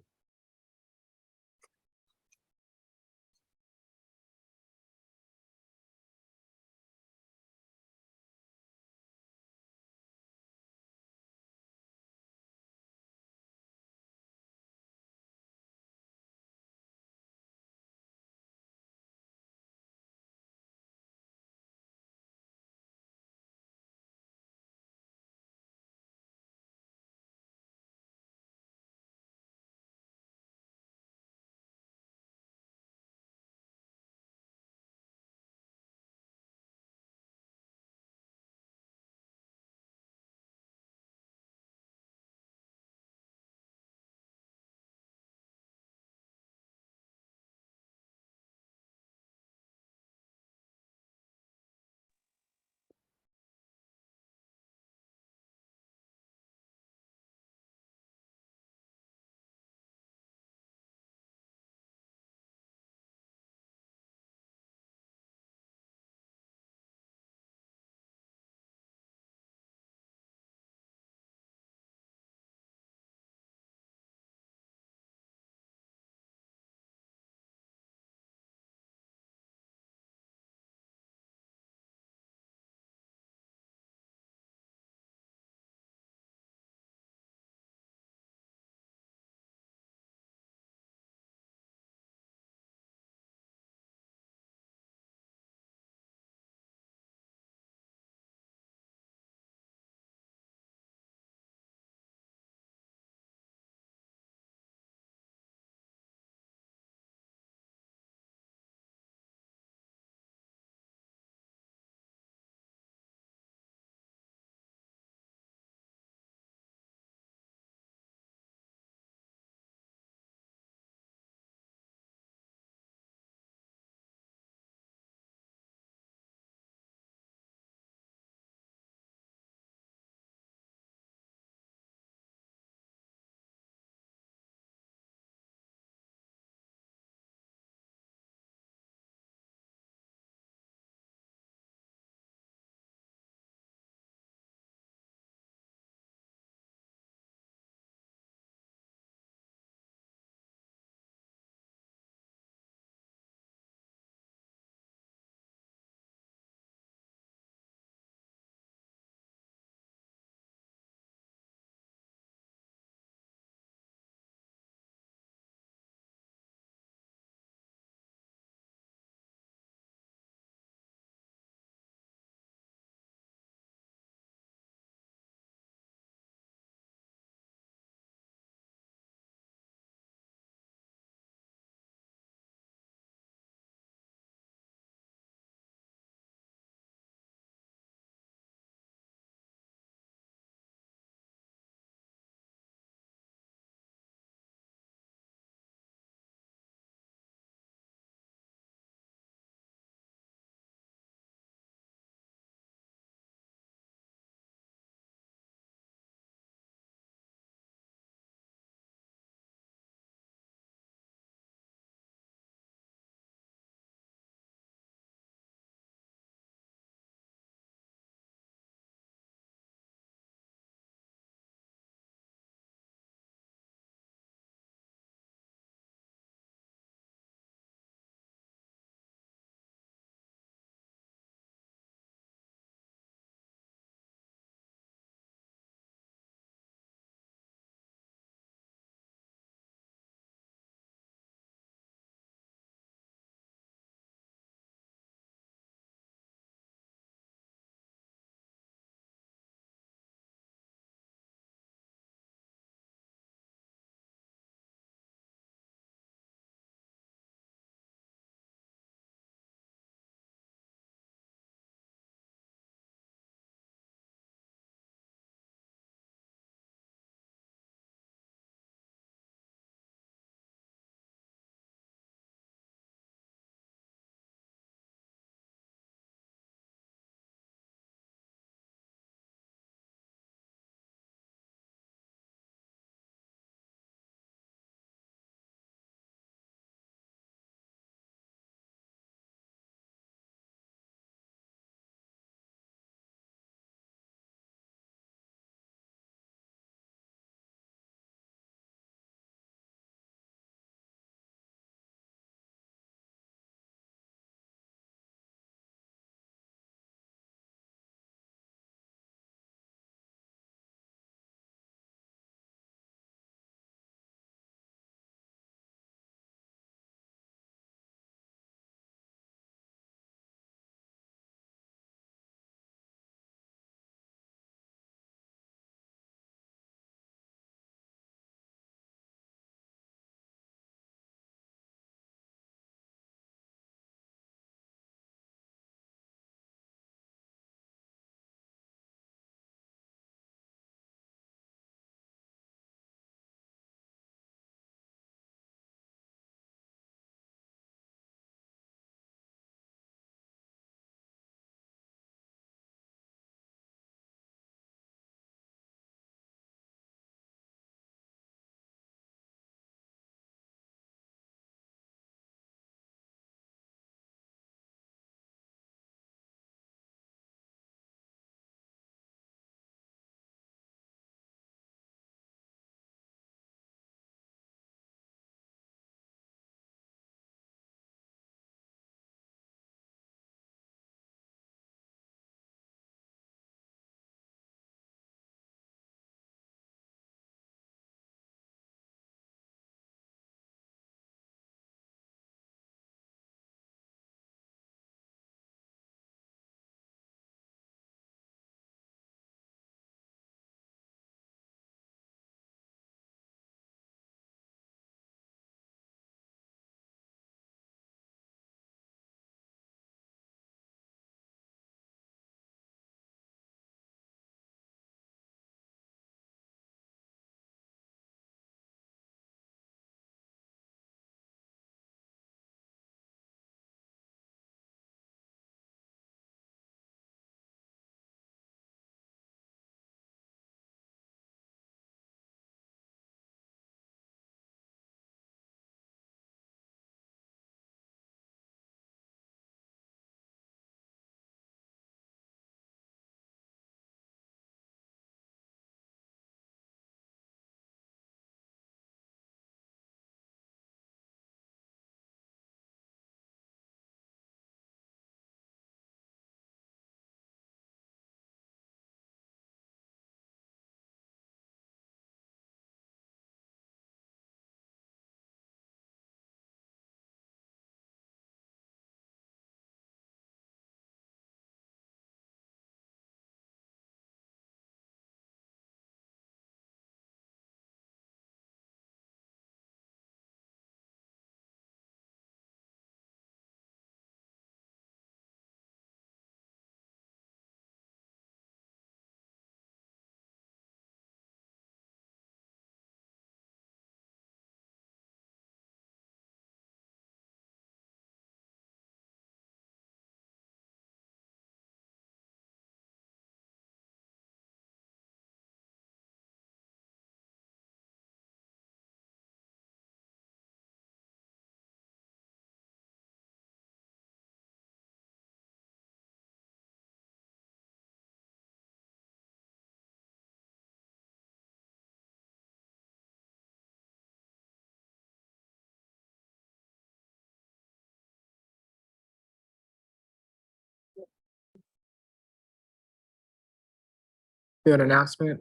Do an announcement.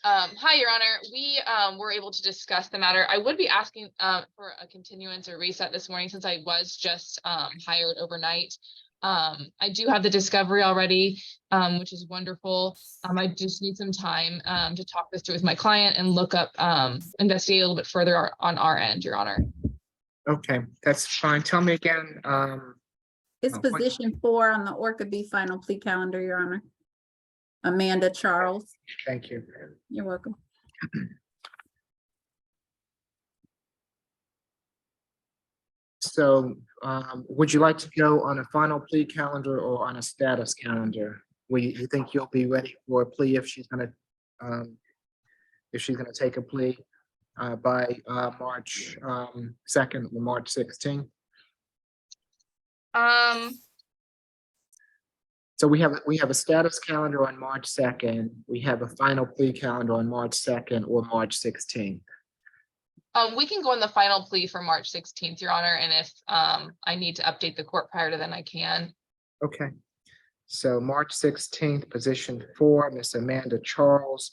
Hi, Your Honor. We were able to discuss the matter. I would be asking for a continuance or reset this morning since I was just hired overnight. I do have the discovery already, which is wonderful. I just need some time to talk this through with my client and look up, investigate a little bit further on our end, Your Honor. Okay, that's fine. Tell me again. It's what- position 4 on the Orca B final plea calendar, Your Honor. Amanda Charles, Thank you. you're welcome. So would you like to go on a final plea calendar or on a status calendar? You think you'll be ready for a plea if she's gonna take a plea by March 2nd or March 16th? So we have a status calendar on March 2nd. We have a final plea calendar on March 2nd or March 16th. We can go on the final plea for March 16th, Your Honor, and if I need to update the court prior to then, I can. Okay. So March 16th, position 4, Miss Amanda Charles,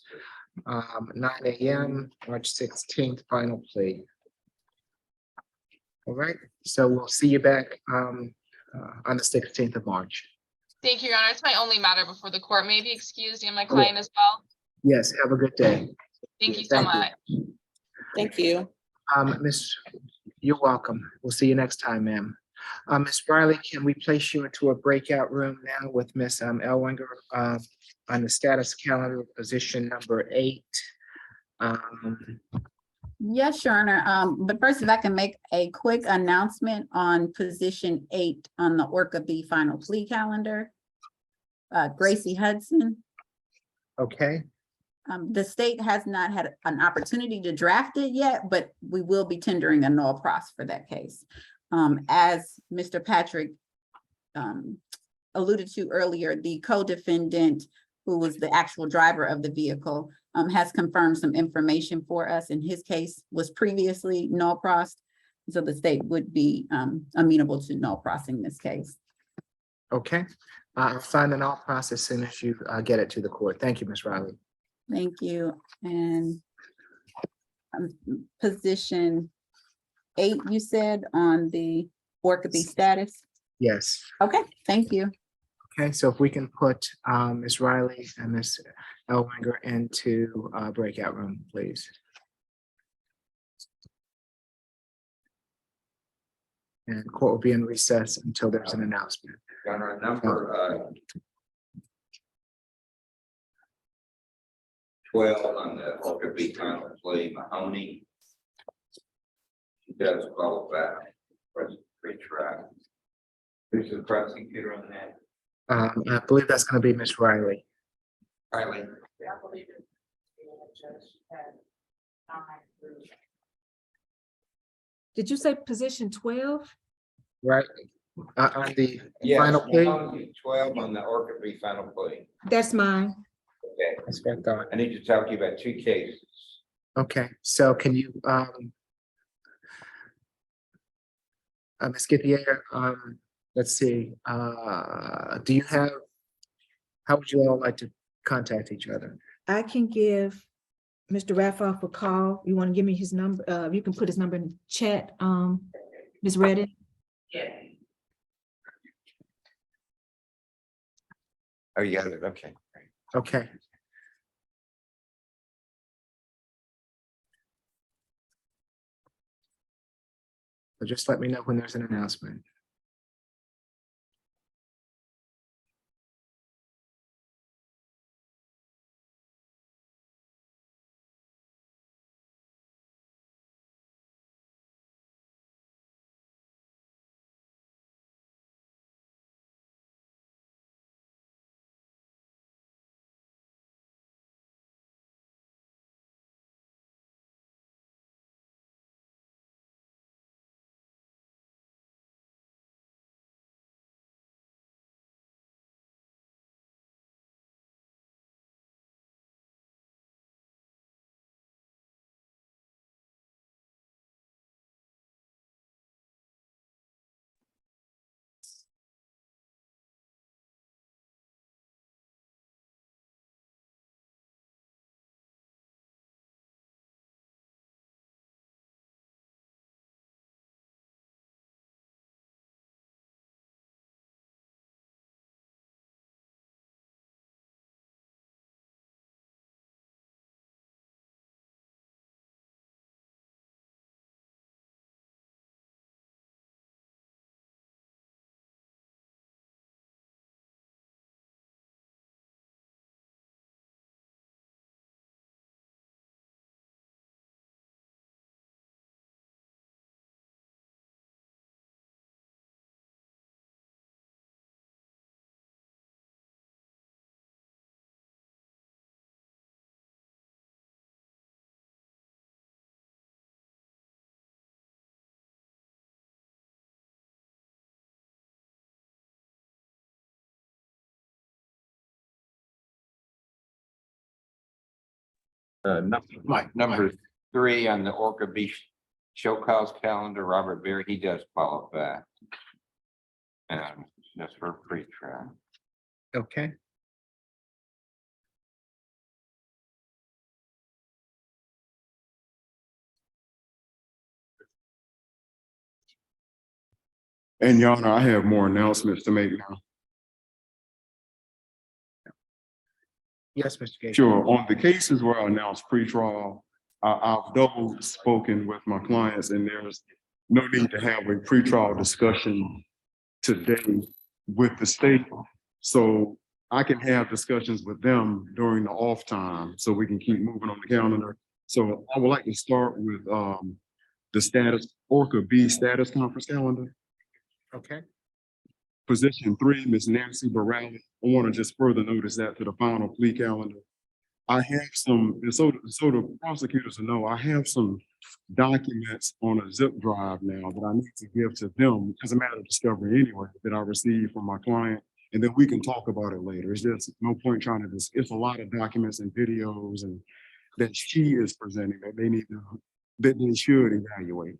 9 a.m., March 16th, final plea. All right, so we'll see you back on the 16th of March. Thank you, Your Honor. It's my only matter before the court. May I be excused and my client as well. Yes, have a good day. Thank you so much. Thank you. Miss, you're welcome. We'll see you next time, ma'am. Miss Riley, can we place you into a breakout room now with Miss Elwinger on the status calendar, position number 8? Yes, Your Honor. But first, if I can make a quick announcement on position 8 on the Orca B final plea calendar. Gracie Hudson. Okay, The state has not had an opportunity to draft it yet, but we will be tendering a null pros for that case. As Mr. Patrick alluded to earlier, the co-defendant, who was the actual driver of the vehicle, has confirmed some information for us, and his case was previously null pros. So the state would be amenable to null prosing this case. okay. I'll sign the null process as soon as you get it to the court. Thank you, Miss Riley. Thank you. And position 8, you said, on the Orca B status? Yes. Okay, thank you. Okay, so if we can put Ms. Riley and Ms. Elwinger into breakout room, please. And court will be in recess until there's an announcement. Your Honor, number 12 on the Orca B final plea, Mahoney. She does qualify for pre-trial. Who's the prosecutor on that? I believe that's going to be Ms. Riley. Riley. Did you say position 12? Right? On the Yes, final plea? Mahoney, 12 on the Orca B final plea. That's mine. Okay, That's what I thought. I need to talk to you about 2 cases. Okay, so can you, Ms. Scipio, let's see, do you have, how would you all like to contact each other? I can give Mr. Raffoff a call. You want to give me his number? You can put his number in the chat, Ms. Redden. Oh, you got it, okay. Okay. So just let me know when there's an announcement. Number 3 on the Orca B show cause calendar, Robert Berry, he does qualify. That's for pre-trial. Okay. And Your Honor, I have more announcements to make now. Yes, Mr. Gage. Sure, on the cases where I announced pretrial, I've double spoken with my clients and there's no need to have a pretrial discussion today with the state. So I can have discussions with them during the off time so we can keep moving on the calendar. So I would like to start with the status, Orca B status conference calendar. Okay. Position 3, Ms. Nancy Barrell. I want to just further notice that to the final plea calendar. I have some, and so the prosecutors will know, I have some documents on a zip drive now that I need to give to them as a matter of discovery anyway, that I received from my client. And then we can talk about it later. It's just no point trying to it's a lot of documents and videos and that she is presenting that they need to, that they should evaluate.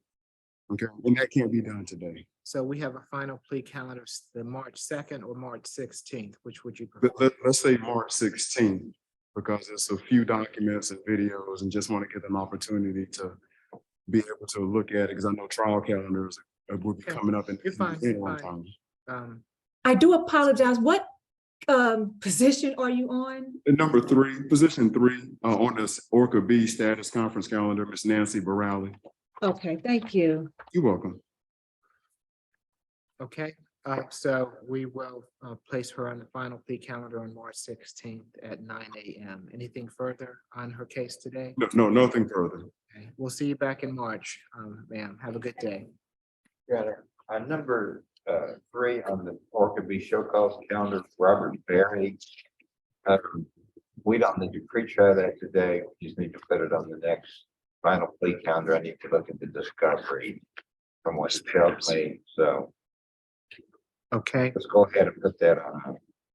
Okay, and that can't be done today. So we have a final plea calendar, the March 2nd or March 16th, which would you prefer? But let's say March 16th, because it's a few documents and videos and just want to give them opportunity to be able to look at it, because I know trial calendars will be coming up in You're fine, in you're one fine. time. I do apologize. What position are you on? And number 3, position 3 on this Orca B status conference calendar, Ms. Nancy Barrowley. Okay, thank you. You're welcome. Okay, so we will place her on the final plea calendar on March 16th at 9 a.m. Anything further on her case today? No, nothing further. Okay. We'll see you back in March, ma'am. Have a good day. Number 3 on the Orca B show cause calendar, Robert Berry. We don't need to pre-try that today. We just need to put it on the next final plea calendar. I need to look at the discovery from what the judge made. So Okay, let's go ahead and put that on a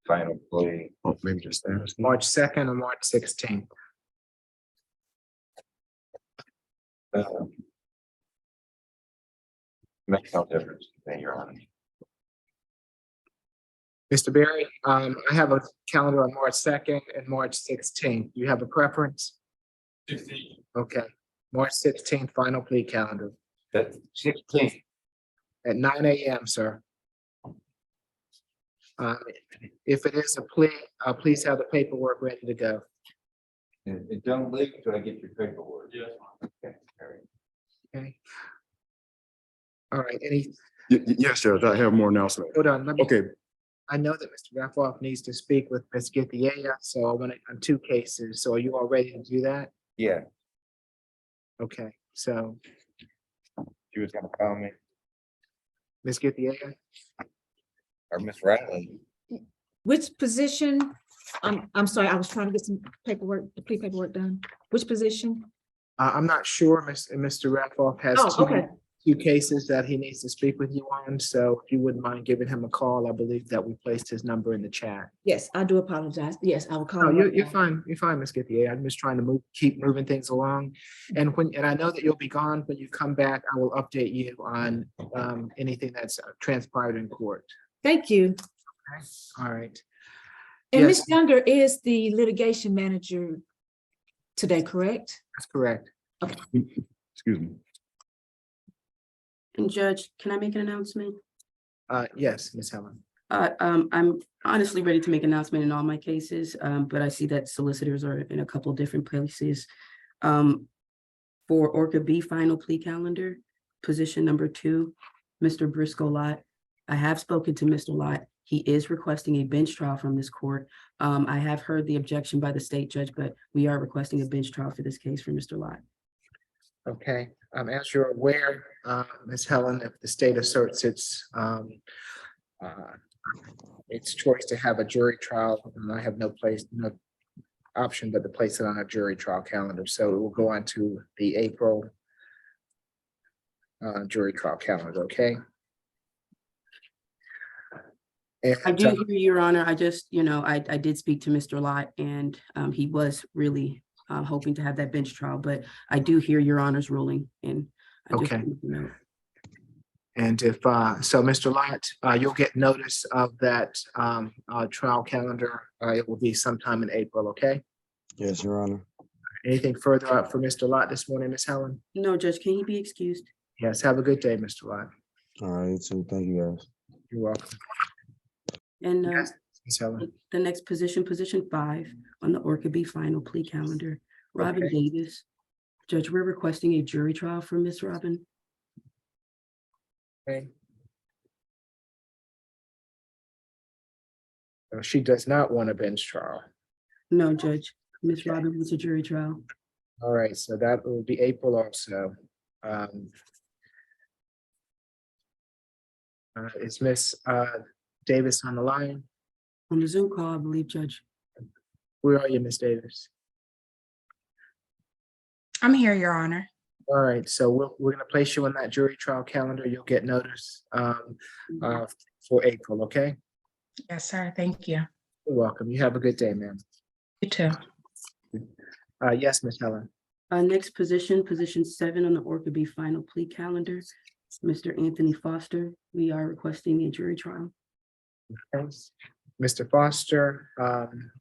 final plea. Oh, maybe just status. March 2nd or March 16th. Makes no difference to me, Your Honor. Mr. Berry, I have a calendar on March 2nd and March 16th. You have a preference? 16. Okay, March 16th, final plea calendar That's 16th. at 9 a.m., sir. If it is a plea, please have the paperwork ready to go. It don't leak until I get your paperwork. Yes. Okay, all right. Okay. All right, Yes, Judge, I have more announcements. hold on, let me. Okay, I know that Mr. Raffoff needs to speak with Ms. Githia, so I want to, on 2 cases. So are you all ready to do that? Yeah, Okay, so she was gonna call me, Ms. Githia, or Miss Riley. Which position? I'm sorry, I was trying to get some paperwork, the plea paperwork done. Which position? I'm not sure, Mr. Raffoff has Oh, okay. 2 cases that he needs to speak with you on. So if you wouldn't mind giving him a call, I believe that we placed his number in the chat. Yes, I do apologize. Yes, I will call. No, him right you're now. fine. You're fine, Ms. Githia. I'm just trying to keep moving things along. And I know that you'll be gone. When you come back, I will update you on anything that's transpired in court. Thank you. Okay? All right. And Yes. Ms. Younger is the litigation manager today, correct? That's correct. excuse me. And Judge, can I make an announcement? Yes, Ms. Helen. I'm honestly ready to make an announcement in all my cases, but I see that solicitors are in a couple of different places. For Orca B final plea calendar, position number 2, Mr. Briscoe Lott. I have spoken to Mr. Lott. He is requesting a bench trial from this court. I have heard the objection by the state judge, but we are requesting a bench trial for this case for Mr. Lott. Okay, as you're aware, Ms. Helen, if the state asserts its choice to have a jury trial, and I have no option but to place it on a jury trial calendar. So it will go on to the April jury trial calendar, okay? And, I do hear you, Your Honor. I just, I did speak to Mr. Lott and he was really hoping to have that bench trial, but I do hear your honor's ruling and I just Okay. wanted to know. And if, so Mr. Lott, you'll get notice of that trial calendar. It will be sometime in April, okay? Yes, Your Honor. Anything further up for Mr. Lott this morning, Ms. Helen? No, Judge, can he be excused? Yes, have a good day, Mr. Lott. All right, you too. Thank you, guys. You're welcome. And Yes, Ms. Helen. the next position 5 on the Orca B final plea calendar, Robin Okay. Davis. Judge, we're requesting a jury trial for Miss Robin. Okay. She does not want a bench trial. No, Judge, Miss Robin wants a jury trial. All right, so that will be April also. Is Miss Davis on the line? On the Zoom call, I believe, Judge. Where are you, Miss Davis? I'm here, Your Honor. All right, so we're gonna place you on that jury trial calendar. You'll get notice for April, okay? Yes, sir. Thank you. You're welcome. You have a good day, ma'am. You too. Yes, Miss Helen. Next position 7 on the Orca B final plea calendar, Mr. Anthony Foster. We are requesting a jury trial. Okay. Mr. Foster,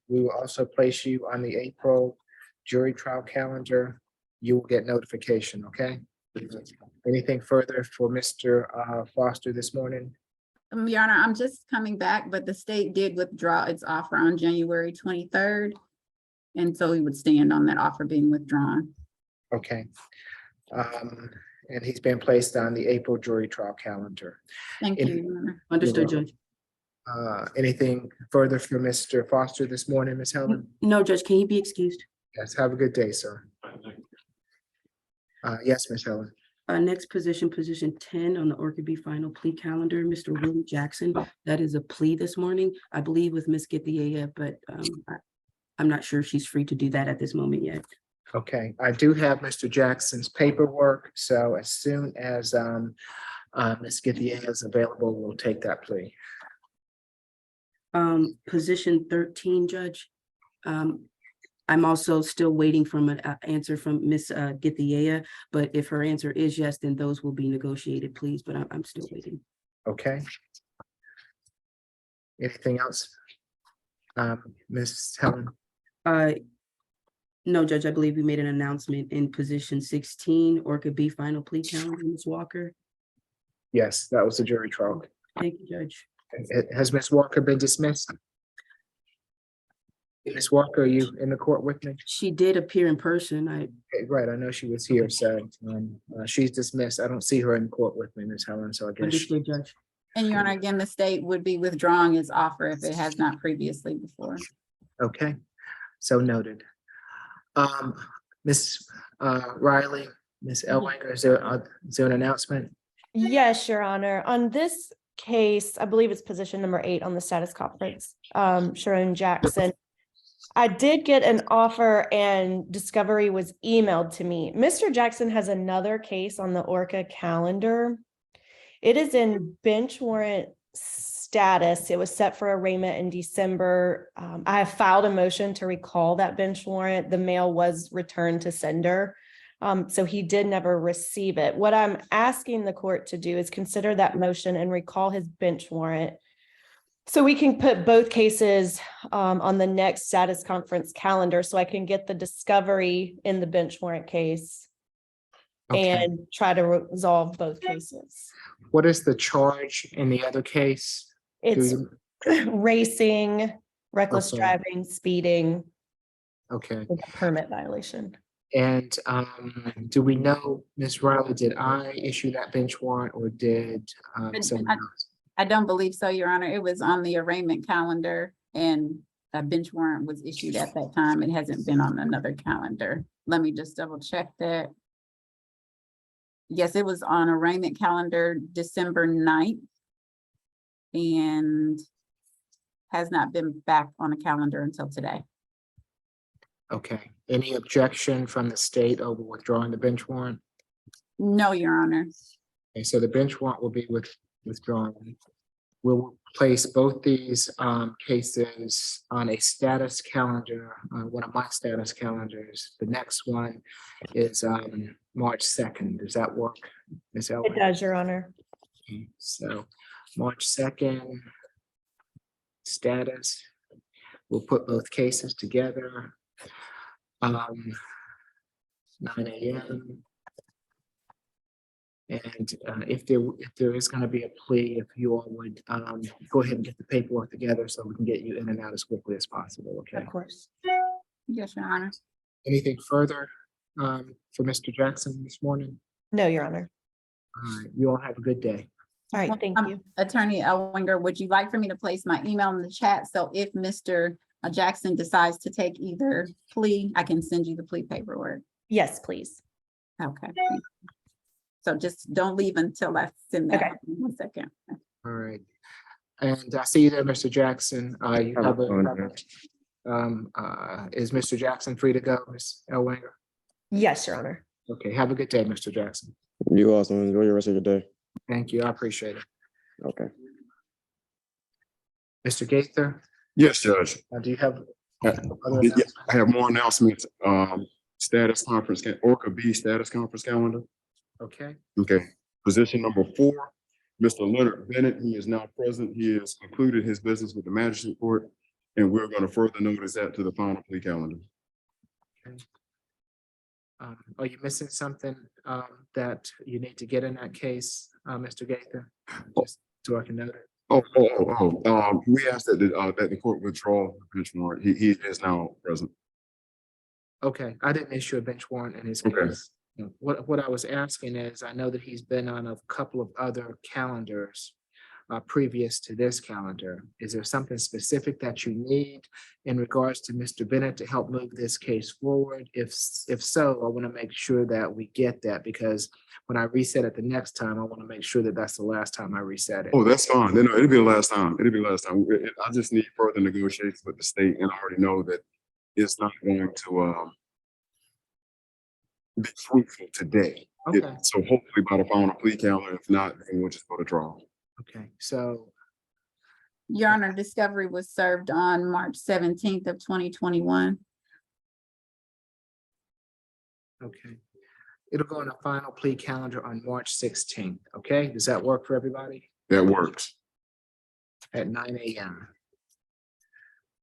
we will also place you on the April jury trial calendar. You will get notification, okay? Anything further for Mr. Foster this morning? Your Honor, I'm just coming back, but the state did withdraw its offer on January 23rd. And so he would stand on that offer being withdrawn. Okay. And he's been placed on the April jury trial calendar. Thank In- you, Your Honor. Understood, Judge. Anything further for Mr. Foster this morning, Ms. Helen? No, Judge, can he be excused? Yes, have a good day, sir. Yes, Ms. Helen. Next position 10 on the Orca B final plea calendar, Mr. Willie Jackson. That is a plea this morning, I believe with Ms. Githia, but I'm not sure if she's free to do that at this moment yet. Okay, I do have Mr. Jackson's paperwork, so as soon as Ms. Githia is available, we'll take that plea. Position 13, Judge. I'm also still waiting from an answer from Ms. Githia, but if her answer is yes, then those will be negotiated, please, but I'm still waiting. Okay. Anything else? Ms. Helen? No, Judge, I believe we made an announcement in position 16, Orca B final plea calendar, Ms. Walker. Yes, that was the jury trial. Thank you, Judge. Has Ms. Walker been dismissed? Ms. Walker, are you in the court with me? She did appear in person. Okay, right, I know she was here, so she's dismissed. I don't see her in court with me, Ms. Helen, so I guess. Understood, Judge. And Your Honor, again, the state would be withdrawing its offer if it has not previously before. Okay, so noted. Ms. Riley, Ms. Elwanger, is there an announcement? Yes, Your Honor. On this case, I believe it's position number 8 on the status conference, Sharon Jackson. I did get an offer and discovery was emailed to me. Mr. Jackson has another case on the Orca calendar. It is in bench warrant status. It was set for arraignment in December. I have filed a motion to recall that bench warrant. The mail was returned to sender. So he did never receive it. What I'm asking the court to do is consider that motion and recall his bench warrant. So we can put both cases on the next status conference calendar so I can get the discovery in the bench warrant case and try to resolve both cases. What is the charge in the other case? It's racing, reckless driving, speeding, Okay, with a permit violation. and do we know, Ms. Riley, did I issue that bench warrant or did someone else? I don't believe so, Your Honor. It was on the arraignment calendar and a bench warrant was issued at that time. It hasn't been on another calendar. Let me just double check that. Yes, it was on arraignment calendar December 9th and has not been back on a calendar until today. Okay, any objection from the state over withdrawing the bench warrant? No, Your Honor. Okay, so the bench warrant will be withdrawn. We'll place both these cases on a status calendar, one of my status calendars. The next one is March 2nd. Does that work, Ms. It Elway? does, Your Honor. So March 2nd, status. We'll put both cases together. 9 a.m. And if there is going to be a plea, if you all would go ahead and get the paperwork together so we can get you in and out as quickly as possible, okay? Of course. Yes, Your Honor. Anything further for Mr. Jackson this morning? No, Your Honor. All right, you all have a good day. All right, thank you. Attorney Elwinger, would you like for me to place my email in the chat? So if Mr. Jackson decides to take either plea, I can send you the plea paperwork. Yes, please. Okay. So just don't leave until I send that. Okay. 1 second. All right. And I see you there, Mr. Jackson. You have is Mr. Jackson free to go, Ms. Elwanger? Yes, Your Honor. Okay, have a good day, Mr. Jackson. You also enjoy the rest of your day. Thank you, I appreciate it. Okay. Mr. Gaither, Yes, Judge. do you have Uh, other yeah, announcements? I have more announcements. Status conference, Orca B status conference calendar. Okay, Okay, position number 4, Mr. Leonard Bennett, he is now present. He has concluded his business with the magistrate court, and we're going to further notice that to the final plea calendar. are you missing something that you need to get in that case, Mr. Gaither? Just so I can note it. We asked that the court withdraw the bench warrant. He is now present. Okay, I didn't issue a bench warrant in his Okay. case. What I was asking is, I know that he's been on a couple of other calendars previous to this calendar. Is there something specific that you need in regards to Mr. Bennett to help move this case forward? If so, I want to make sure that we get that, because when I reset it the next time, I want to make sure that that's the last time I reset it. Oh, that's fine. No, it'll be the last time. It'll be the last time. I just need further negotiations with the state, and I already know that it's not going to be fruitful today. Okay. So hopefully by the final plea calendar, if not, then we'll just go to trial. Okay, so, Your Honor, discovery was served on March 17th of 2021. okay. It'll go on a final plea calendar on March 16th, okay? Does that work for everybody? That works. At 9 a.m.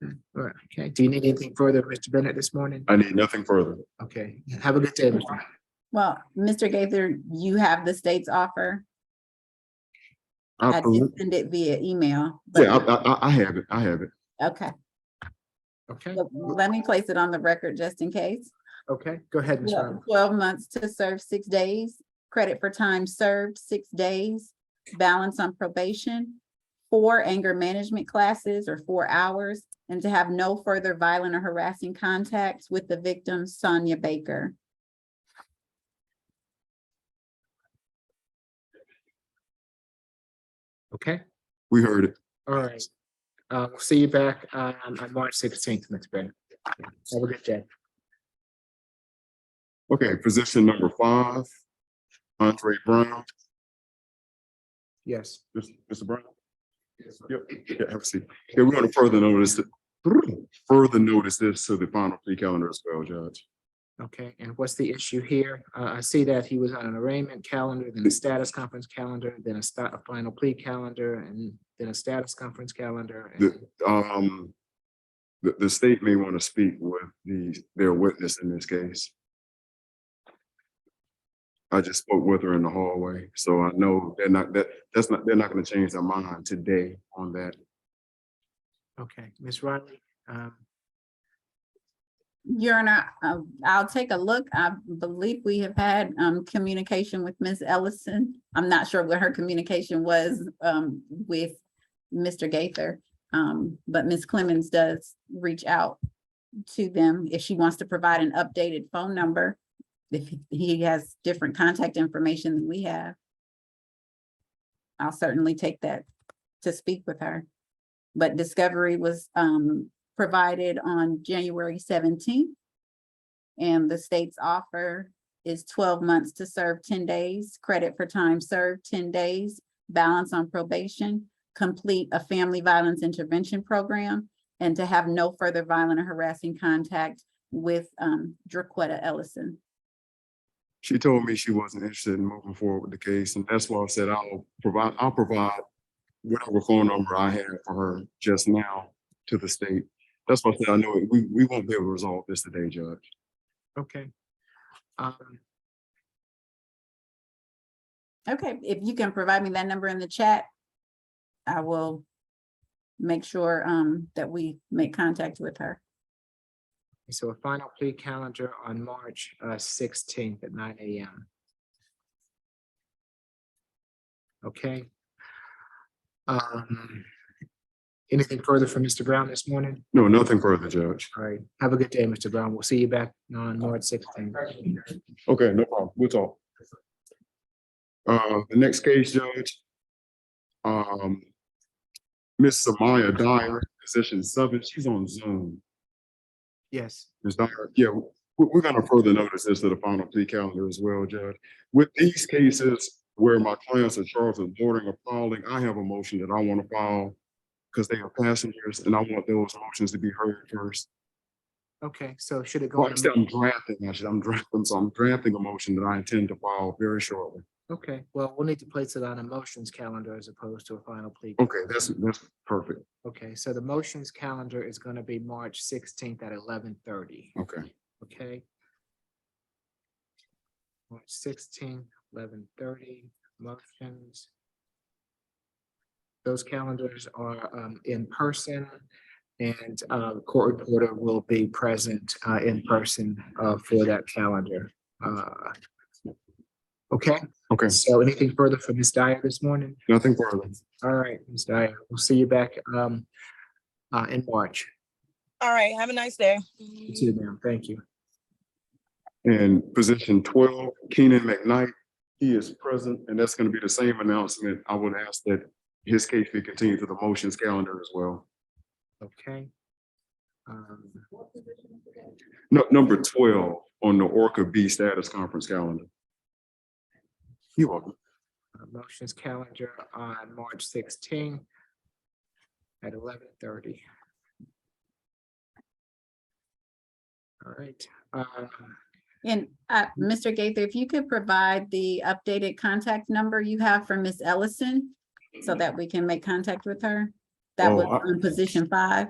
All right, okay. Do you need anything further, Mr. Bennett, this morning? I need nothing further. Okay, have a good day, Mr. Bennett. Well, Mr. Gaither, you have the state's offer. I Absolutely. did send it via email. but- Yeah, I have it. I have it. Okay, Okay, so let me place it on the record just in case. okay, go ahead, Ms. Riley. 12 months to serve 6 days, credit for time served 6 days, balance on probation, 4 anger management classes or 4 hours, and to have no further violent or harassing contacts with the victim, Sonia Baker. Okay, We heard it. all right. We'll see you back on March 16th, Mr. Bennett. Have a good day. Okay, position number 5, Andre Brown. Yes. Mr. Brown? Yep, yeah, have a seat. Okay, we're going to further notice this to the final plea calendar as well, Judge. Okay, and what's the issue here? I see that he was on an arraignment calendar, then a status conference calendar, then a final plea calendar, and then a status conference calendar. and- The state may want to speak with their witness in this case. I just spoke with her in the hallway, so I know they're not going to change their mind today on that. Okay, Ms. Riley, Your Honor, I'll take a look. I believe we have had communication with Ms. Ellison. I'm not sure what her communication was with Mr. Gaither. But Ms. Clemens does reach out to them if she wants to provide an updated phone number. If he has different contact information than we have, I'll certainly take that to speak with her. But discovery was provided on January 17th. And the state's offer is 12 months to serve 10 days, credit for time served 10 days, balance on probation, complete a family violence intervention program and to have no further violent or harassing contact with Draquetta Ellison. She told me she wasn't interested in moving forward with the case, and that's why I said I'll provide whatever phone number I have for her just now to the state. That's why I said I know we won't be able to resolve this today, Judge. Okay. Okay, if you can provide me that number in the chat, I will make sure that we make contact with her. So a final plea calendar on March 16th at 9 a.m. Okay. Anything further from Mr. Brown this morning? No, nothing further, Judge. All right. Have a good day, Mr. Brown. We'll see you back on March 16th. Okay, no problem. We'll talk. The next case, Judge. Miss Samaya Dyer, position 7, she's on Zoom. Yes. Ms. Dyer, yeah, we're gonna further notice this to the final plea calendar as well, Judge. With these cases where my clients are charged with boarding or filing, I have a motion that I want to file because they are passengers, and I want those motions to be heard first. Okay, so should it go? Well, on I'm drafting, actually, I'm drafting a motion that I intend to file very shortly. Okay, well, we'll need to place it on a motions calendar as opposed to a final plea. Okay, that's perfect. Okay, so the motions calendar is going to be March 16th at 11:30. Okay. Okay. March 16th, 11:30, motions. Those calendars are in person, and court reporter will be present in person for that calendar. Okay. Okay. So anything further for Ms. Dyer this morning? Nothing further. All right, Ms. Dyer, we'll see you back in March. All right, have a nice day. You too, ma'am. Thank you. And position 12, Keenan McKnight, he is present, and that's going to be the same announcement. I would ask that his case be continued to the motions calendar as well. Okay. No, number 12 on the Orca B status conference calendar. You're welcome. Motions calendar on March 16th at 11:30. All right. And Mr. Gaither, if you could provide the updated contact number you have for Miss Ellison so that we can make contact with her. That was on position 5.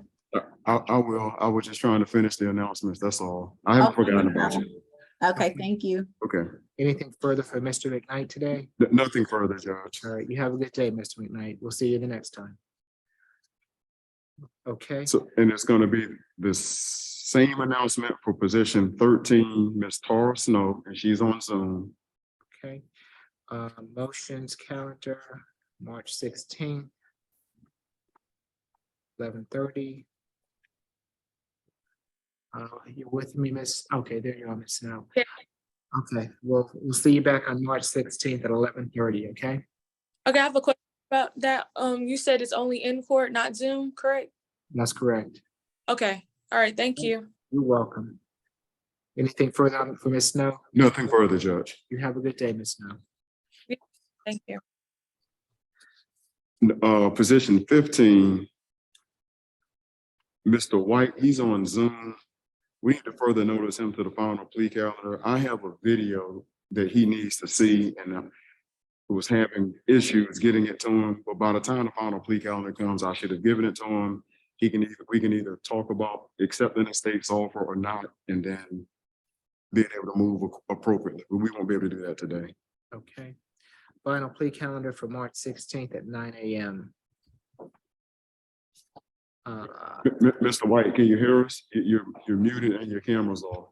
I will. I was just trying to finish the announcements. That's all. I haven't Okay, forgotten no about problem. you. Okay, thank you. Okay. Anything further for Mr. McKnight today? Nothing further, Judge. All right, you have a good day, Mr. McKnight. We'll see you the next time. Okay. So, and it's going to be the same announcement for position 13, Miss Tara Snow, and she's on Zoom. Okay. Motions calendar, March 16th, 11:30. You're with me, Miss? Okay, there you are, Miss Snow. Yeah. Okay, we'll see you back on March 16th at 11:30, okay? Okay, I have a question about that. You said it's only in court, not Zoom, correct? That's correct. Okay, all right, thank you. You're welcome. Anything further for Miss Snow? Nothing further, Judge. You have a good day, Miss Snow. Thank you. Position 15, Mr. White, he's on Zoom. We need to further notice him to the final plea calendar. I have a video that he needs to see, and was having issues getting it to him. But by the time the final plea calendar comes, I should have given it to him. We can either talk about accepting the state's offer or not, and then being able to move appropriately. But we won't be able to do that today. Okay. Final plea calendar for March 16th at 9 a.m. Mr. White, can you hear us? You're muted and your camera's off.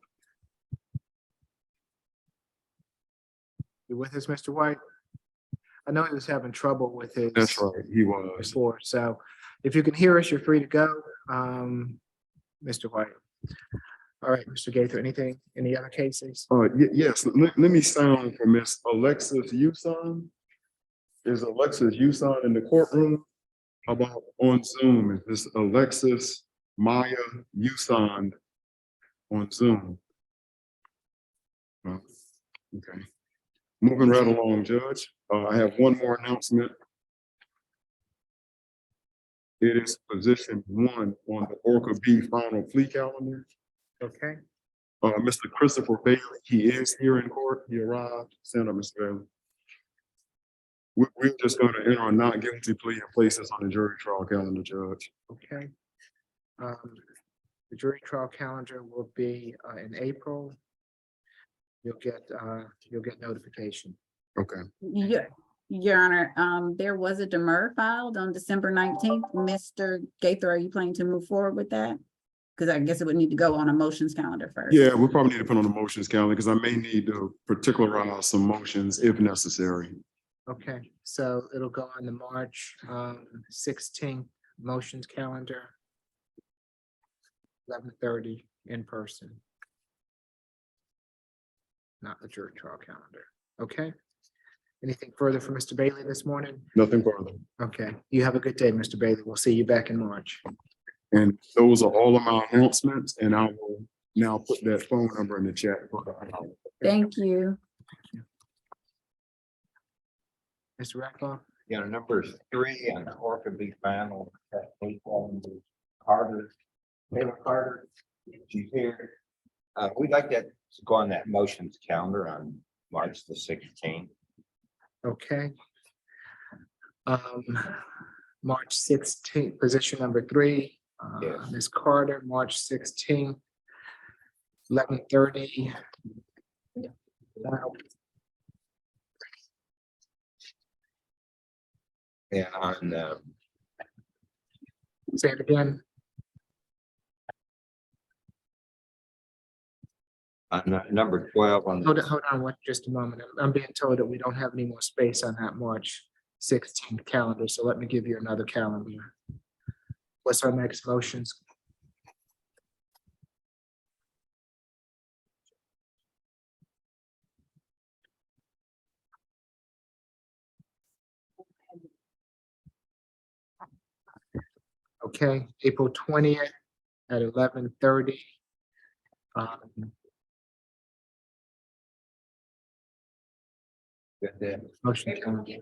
You with us, Mr. White? I know he was having trouble with his. That's right, he was. Before, so if you can hear us, you're free to go, Mr. White. All right, Mr. Gaither, any other cases? Yes, let me sound for Miss Alexis Uson. Is Alexis Uson in the courtroom? How about on Zoom? Is this Alexis Maya Uson on Zoom? Okay. Moving right along, Judge. I have one more announcement. It is position 1 on the Orca B final plea calendar. Okay, Mr. Christopher Bailey, he is here in court. He arrived. Stand up, Mr. Bailey. We're just gonna enter a not guilty plea and place this on the jury trial calendar, Judge. okay. The jury trial calendar will be in April. You'll get notification. Okay. Your Honor, there was a demur filed on December 19th. Mr. Gaither, are you planning to move forward with that? Because I guess it would need to go on a motions calendar first. Yeah, we probably need to put on the motions calendar because I may need to particularize some motions if necessary. Okay, so it'll go on the March 16th motions calendar. 11:30 in person. Not the jury trial calendar. Okay. Anything further from Mr. Bailey this morning? Nothing further. Okay, you have a good day, Mr. Bailey. We'll see you back in March. And those are all of my announcements, and I will now put that phone number in the chat. Thank you. Mr. Rackloff? You know, number 3 on the Orca B final, Carter, Taylor Carter, she's here. We'd like that to go on that motions calendar on March the 16th. Okay. March 16th, position number 3. Yes. Ms. Carter, March 16th, 11:30. And on Say it again. number 12 on Hold on just a moment. I'm being told that we don't have any more space on that March 16th calendar, so let me give you another calendar. What's our next motions? Okay, April 20th at 11:30. Motion calendar.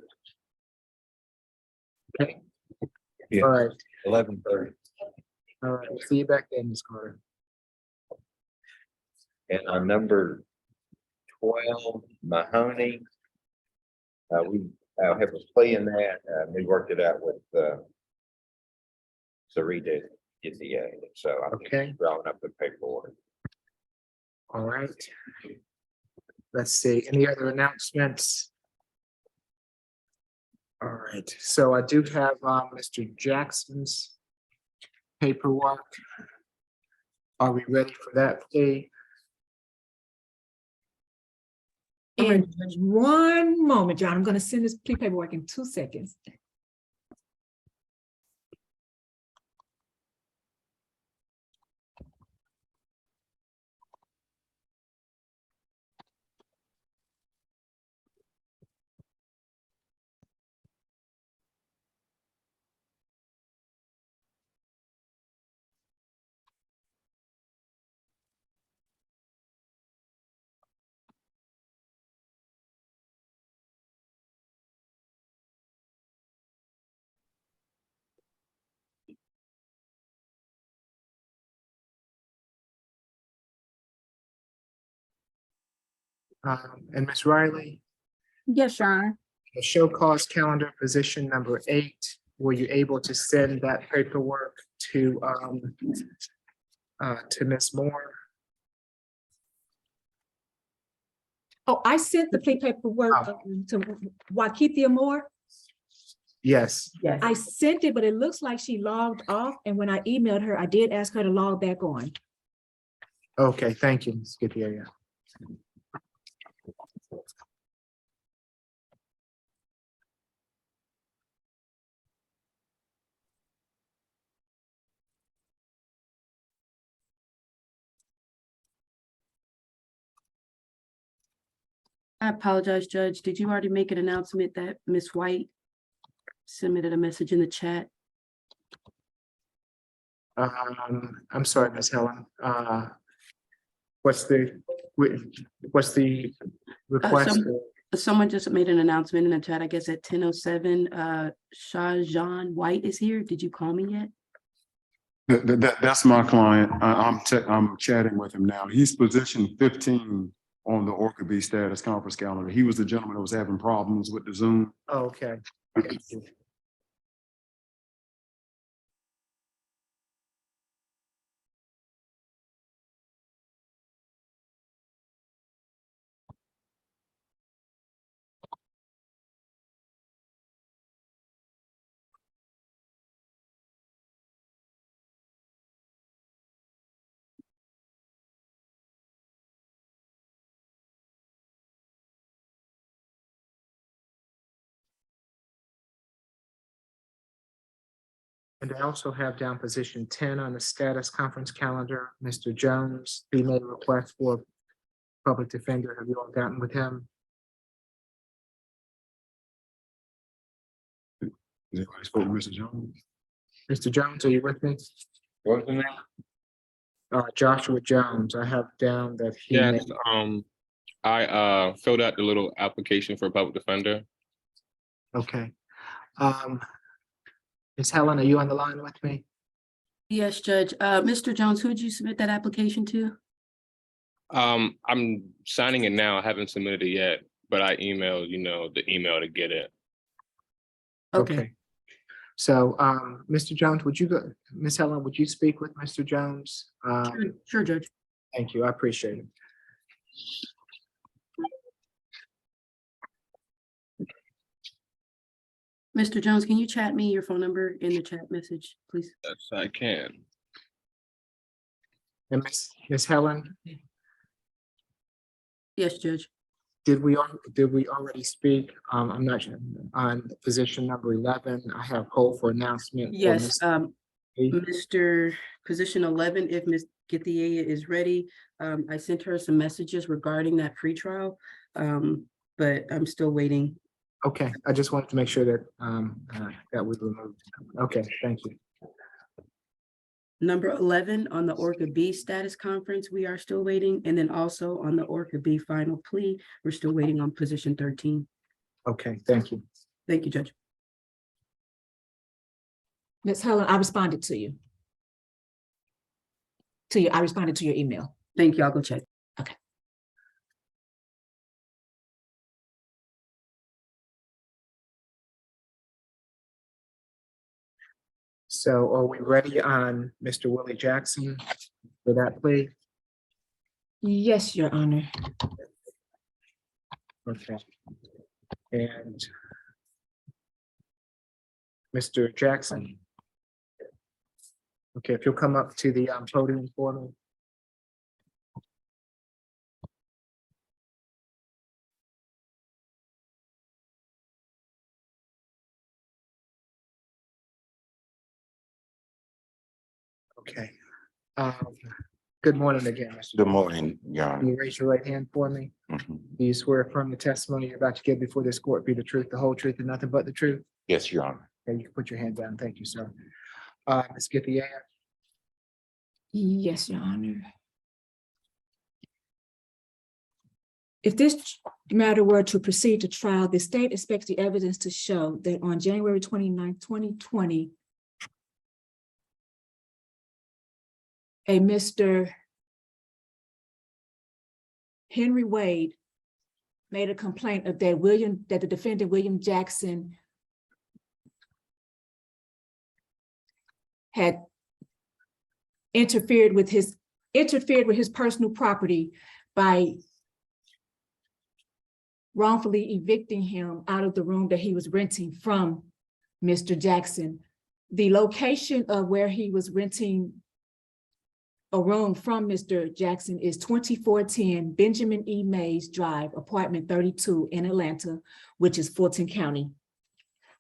Okay. Yeah. All right, 11:30. all right. See you back then, Ms. Carter. And on number 12, Mahoney. We have a plea in that. We worked it out with Sarita get the so I'm Okay. drawing up the paperwork. All right. Let's see, any other announcements? All right, so I do have Mr. Jackson's paperwork. Are we ready for that, please? In one moment, John, I'm gonna send this plea paperwork in 2 seconds. And Ms. Riley, Yes, Your Honor. the show cause calendar position number 8, were you able to send that paperwork to Ms. Moore? Oh, I sent the plea paperwork to Wakithia Moore. Yes, I sent it, but it looks like she logged off, and when I emailed her, I did ask her to log back on. okay, thank you, Ms. Scipio. I apologize, Judge. Did you already make an announcement that Ms. White submitted a message in the chat? I'm sorry, Ms. Helen. What's the request? Someone just made an announcement in the chat, I guess at 10:07, Shahjan White is here. Did you call me yet? That's my client. I'm chatting with him now. He's position 15 on the Orca B status conference calendar. He was the gentleman that was having problems with the Zoom. Okay. And I also have down position 10 on the status conference calendar. Mr. Jones, he made a request for public defender. Have you all gotten with him? Is anybody spoke to Mr. Jones? Mr. Jones, are you with me? What's the name? Joshua Jones, I have down that he Yes, made. I filled out the little application for a public defender. Okay. Ms. Helen, are you on the line with me? Yes, Judge. Mr. Jones, who did you submit that application to? I'm signing it now. I haven't submitted it yet, but I emailed, the email to get it. Okay. So, Mr. Jones, would you go, Ms. Helen, would you speak with Mr. Jones? Sure, Judge. Thank you. I appreciate it. Mr. Jones, can you chat me your phone number in the chat message, please? Yes, I can. And Ms. Helen, Yes, Judge. did we already speak? I'm not sure on position number 11. I have hold for announcement. for Yes, Ms. Mr. Position 11, if Ms. Githia is ready, I sent her some messages regarding that pretrial, but I'm still waiting. Okay, I just wanted to make sure that that was removed. Okay, thank you. Number 11 on the Orca B status conference, we are still waiting. And then also on the Orca B final plea, we're still waiting on position 13. Okay, thank you. Thank you, Judge. Ms. Helen, I responded to you. I responded to your email. Thank you. I'll go check. Okay. So are we ready on Mr. Willie Jackson for that plea? Yes, Your Honor. Okay. And Mr. Jackson. Okay, if you'll come up to the podium for me. Okay. Good morning again, Mr. Good morning, Your Can Honor. you raise your right hand for me? Mhm. Do you swear affirm the testimony you're about to give before this court be the truth, the whole truth, and nothing but the truth? Yes, Your Honor. Okay, you can put your hand down. Thank you, sir. Ms. Githia, Yes, Your Honor. If this matter were to proceed to trial, the state expects the evidence to show that on January 29, 2020, a Mr. Henry Wade made a complaint of that the defendant, William Jackson, had interfered with his personal property by wrongfully evicting him out of the room that he was renting from Mr. Jackson. The location of where he was renting a room from Mr. Jackson is 2410 Benjamin E. Mays Drive, apartment 32 in Atlanta, which is Fulton County.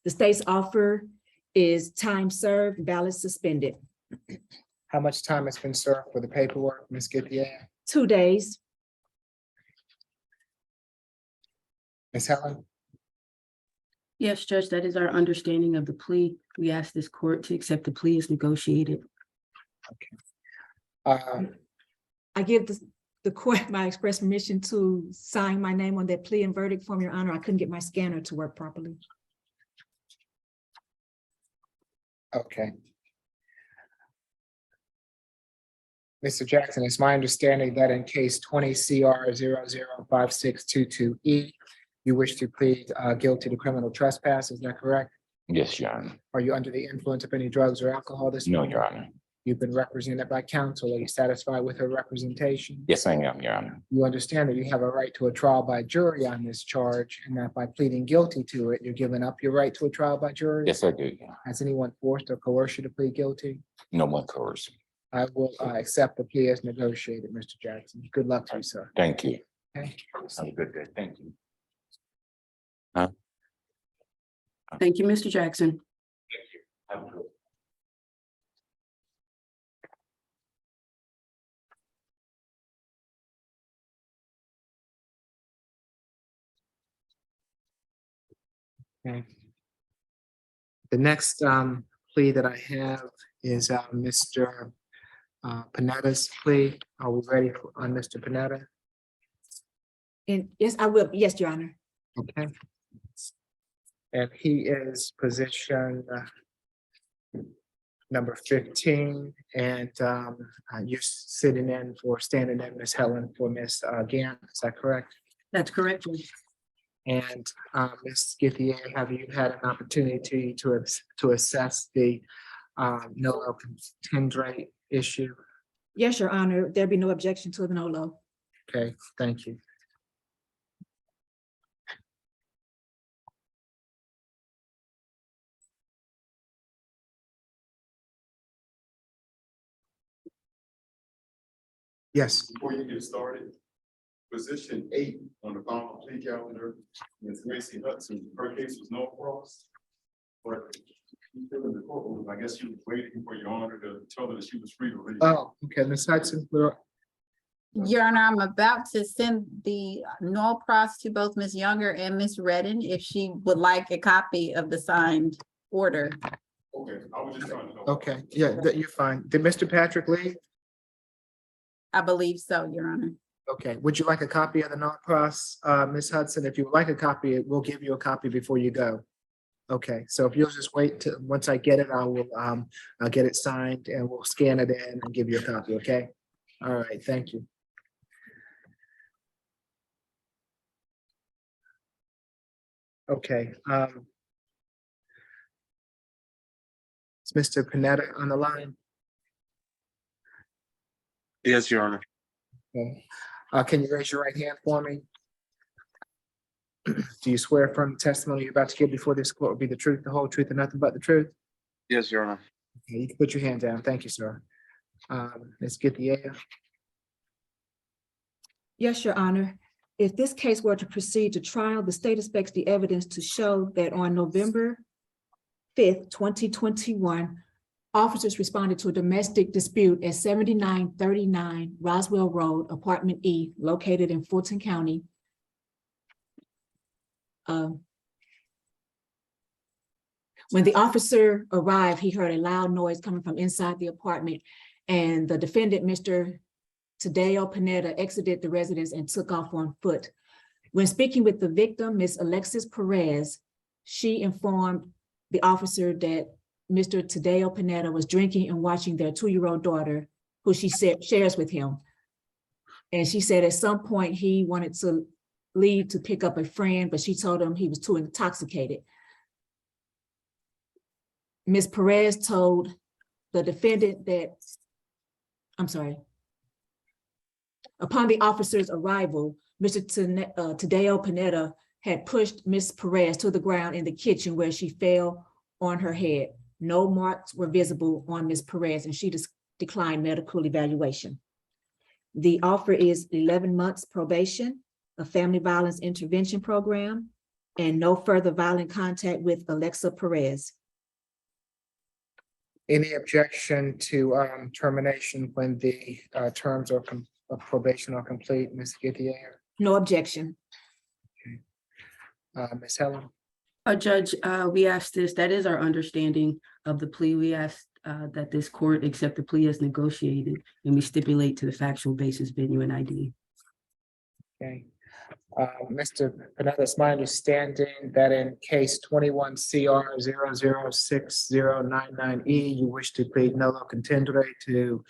The state's offer is time served, ballots suspended. how much time has been served for the paperwork, Ms. Githia? 2 days. Ms. Helen? Yes, Judge, that is our understanding of the plea. We ask this court to accept the plea as negotiated. Uh, I give the the court my express permission to sign my name on that plea and verdict form, Your Honor. I couldn't get my scanner to work properly. Okay. Mr. Jackson, it's my understanding that in case 20 CR 005622E, you wish to plead guilty to criminal trespass, is that correct? Yes, Your Honor. Are you under the influence of any drugs or alcohol this No, morning? Your Honor. You've been represented by counsel. Are you satisfied with her representation? Yes, I am, Your Honor. You understand that you have a right to a trial by jury on this charge, and that by pleading guilty to it, you're giving up your right to a trial by jury? Yes, I do. Has anyone forced or coerced you to plead guilty? No one coerced me. I will accept the plea as negotiated, Mr. Jackson. Good luck to you, sir. Thank you. Okay. Have a good day. Thank you. Thank you, Mr. Jackson. Have a good. Okay. The next plea that I have is Mr. Panetta's plea. Are we ready on Mr. Panetta? And yes, I will. Yes, Your Honor. Okay. And he is position number 15, and you're sitting in for standing in, Ms. Helen, for Ms. Gant, is that correct? That's correct. And Ms. Githier, have you had an opportunity to assess the no contendere issue? Yes, Your Honor. There'd be no objection to the NOLO. Okay, thank you. Yes. Before you get started, position 8 on the final plea calendar, Ms. Gracie Hudson, her case was no cross. But she's still in the courtroom. I guess she was waiting for Your Honor to tell her that she was free to leave. Oh, okay, Ms. Hudson. Your Honor, I'm about to send the null pros to both Ms. Younger and Ms. Redden if she would like a copy of the signed order. Okay, I was just trying to know. Okay, yeah, you're fine. Did Mr. Patrick leave? I believe so, Your Honor. Okay, would you like a copy of the non-pros, Ms. Hudson? If you would like a copy, we'll give you a copy before you go. Okay, so if you'll just wait till, once I get it, I'll get it signed and we'll scan it in and give you a copy, okay? All right, thank you. Okay, is Mr. Panetta on the line? Yes, Your Honor. Okay. Can you raise your right hand for me? Do you swear from the testimony you're about to give before this court will be the truth, the whole truth, and nothing but the truth? Yes, Your Honor. Okay, you can put your hand down. Thank you, sir. Let's get the air. Yes, Your Honor. If this case were to proceed to trial, the state expects the evidence to show that on November 5th, 2021, officers responded to a domestic dispute at 7939 Roswell Road, Apartment E, located in Fulton County. When the officer arrived, he heard a loud noise coming from inside the apartment, and the defendant, Mr. Tadeo Panetta, exited the residence and took off on foot. When speaking with the victim, Ms. Alexis Perez, she informed the officer that Mr. Tadeo Panetta was drinking and watching their 2-year-old daughter, who she said shares with him. And she said at some point he wanted to leave to pick up a friend, but she told him he was too intoxicated. Ms. Perez told the defendant that, I'm sorry. Upon the officer's arrival, Mr. Tadeo Panetta had pushed Ms. Perez to the ground in the kitchen where she fell on her head. No marks were visible on Ms. Perez, and she declined medical evaluation. The offer is 11 months probation, a family violence intervention program, and no further violent contact with Alexa Perez. Any objection to termination when the terms of probation are complete, Ms. Githier? No objection. Ms. Helen? Judge, we asked this, that is our understanding of the plea. We asked that this court accept the plea as negotiated and we stipulate to the factual basis, venue, and ID. Okay. Mr. Panetta, it's my understanding that in case 21 CR 006099E, you wish to plead nolo contendere to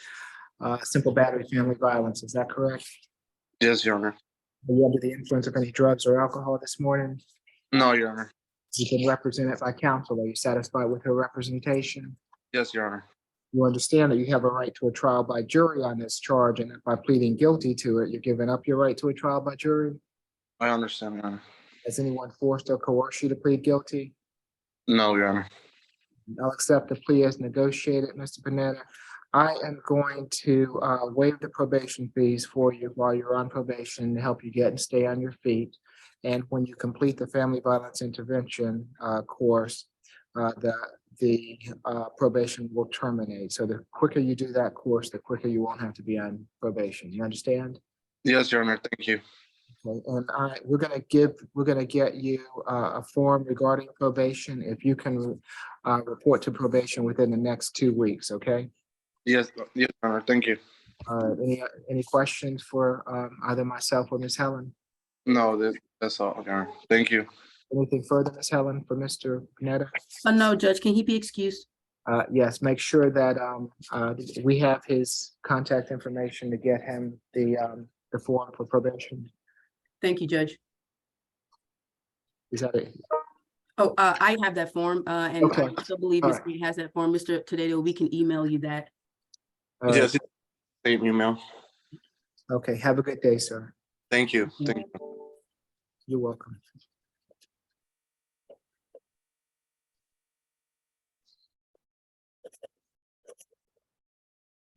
simple battery family violence. Is that correct? Yes, Your Honor. Are you under the influence of any drugs or alcohol this morning? No, Your Honor. You've been represented by counsel. Are you satisfied with her representation? Yes, Your Honor. You understand that you have a right to a trial by jury on this charge, and that by pleading guilty to it, you're giving up your right to a trial by jury? I understand, Your Honor. Has anyone forced or coerced you to plead guilty? No, Your Honor. I'll accept the plea as negotiated, Mr. Panetta. I am going to waive the probation fees for you while you're on probation to help you get and stay on your feet. And when you complete the family violence intervention course, the probation will terminate. So the quicker you do that course, the quicker you won't have to be on probation. You understand? Yes, Your Honor. Thank you. Okay, and we're gonna get you a form regarding probation. If you can report to probation within the next 2 weeks, okay? Yes, yes, Your Honor. Thank you. Any questions for either myself or Ms. Helen? No, that's all, Your Honor. Thank you. Anything further, Ms. Helen, for Mr. Panetta? No, Judge, can he be excused? Yes, make sure that we have his contact information to get him the form for probation. Thank you, Judge. Is that it? Oh, I have that form, and I Okay. still believe All Ms. Green has that form. Mr. Tadeo, we can email you that. Yes, same email. Okay, have a good day, sir. Thank you. Thank you. You're welcome.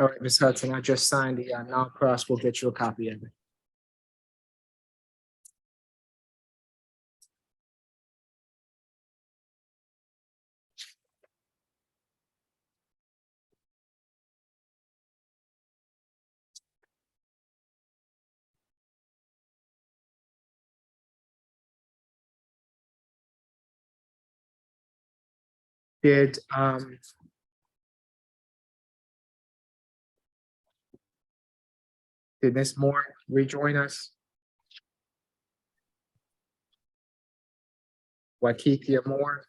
All right, Ms. Hudson, I just signed the non-cross. We'll get you a copy of it. Did Ms. Moore rejoin us? Wakithia Moore?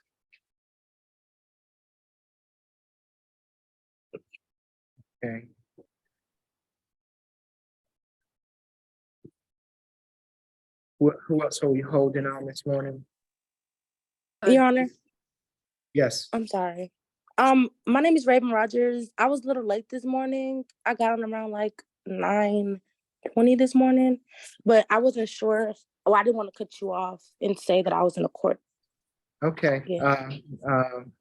Okay. Who else are we holding on this morning? Your Honor, Yes. I'm sorry. My name is Raven Rogers. I was a little late this morning. I got on around like 9:20 this morning, but I wasn't sure. Oh, I didn't want to cut you off and say that I was in a court. Okay, Yeah.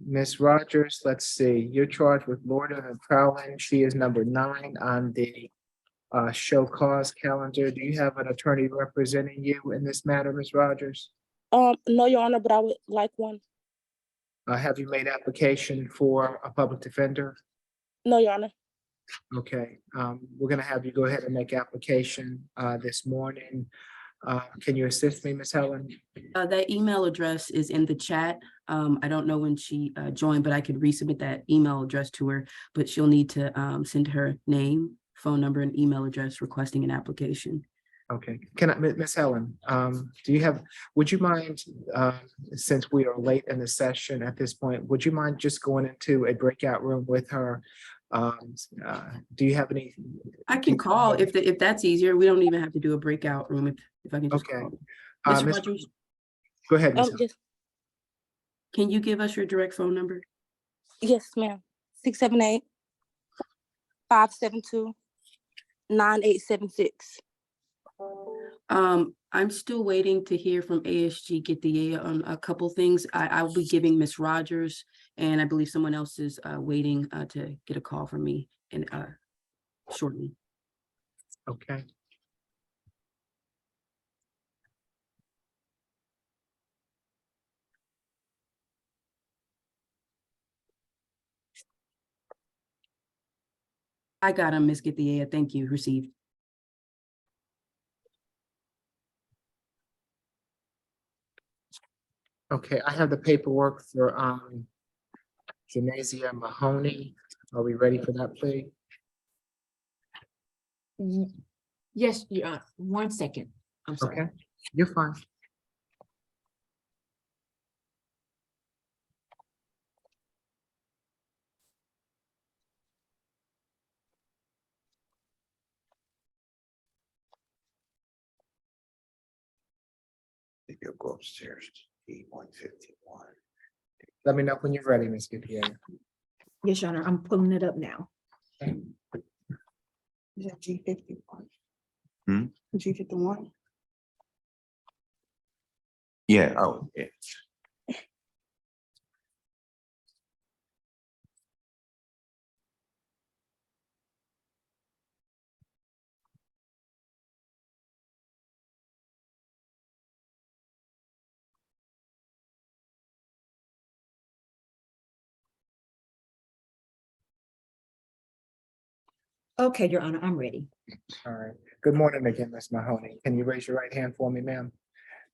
Ms. Rogers, let's see, you're charged with loitering and prowling. She is number 9 on the show cause calendar. Do you have an attorney representing you in this matter, Ms. Rogers? No, Your Honor, but I would like one. Have you made application for a public defender? No, Your Honor. Okay, we're gonna have you go ahead and make application this morning. Can you assist me, Ms. Helen? That email address is in the chat. I don't know when she joined, but I could resubmit that email address to her, but she'll need to send her name, phone number, and email address requesting an application. Okay, can I, Ms. Helen, would you mind, since we are late in the session at this point, would you mind just going into a breakout room with her? Do you have any? I can call if that's easier. We don't even have to do a breakout room if I can just Okay. call. Ms. Ms. Rogers, Go ahead, Ms. Yes, can you give us your direct phone number? yes, ma'am. 678-572-9876. I'm still waiting to hear from ASG Get the A on a couple things. I'll be giving Ms. Rogers, and I believe someone else is waiting to get a call from me and shortly. Okay. I got him, Ms. Get the A. Thank you. Received. Okay, I have the paperwork for Janasia Mahoney. Are we ready for that plea? Yes, Your Honor, 1 second. I'm sorry. Okay, you're fine. You'll go upstairs to E151. Let me know when you're ready, Ms. Gutierrez. Yes, Your Honor, I'm pulling it up now. Is that G51? Hmm? G51? Yeah, oh, yeah. Okay, Your Honor, I'm ready. All right. Good morning again, Ms. Mahoney. Can you raise your right hand for me, ma'am?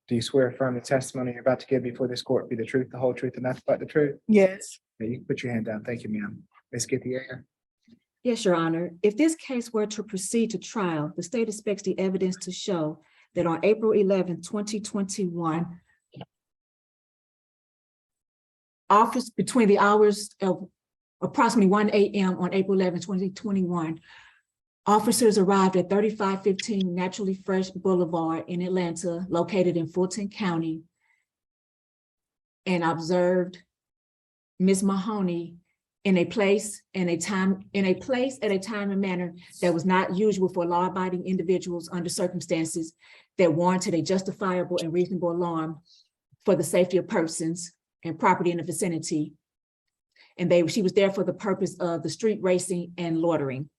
Do you swear affirm the testimony you're about to give before this court be the truth, the whole truth, and nothing but the truth? Yes. Yeah, you can put your hand down. Thank you, ma'am. Ms. Gutierrez? Yes, Your Honor. If this case were to proceed to trial, the state expects the evidence to show that on April 11, 2021, office between the hours of approximately 1 a.m. on April 11, 2021, officers arrived at 3515 Naturally Fresh Boulevard in Atlanta, located in Fulton County, and observed Ms. Mahoney in a place at a time and manner that was not usual for law-abiding individuals under circumstances that warranted a justifiable and reasonable alarm for the safety of persons and property in the vicinity. And she was there for the purpose of the street racing and loitering.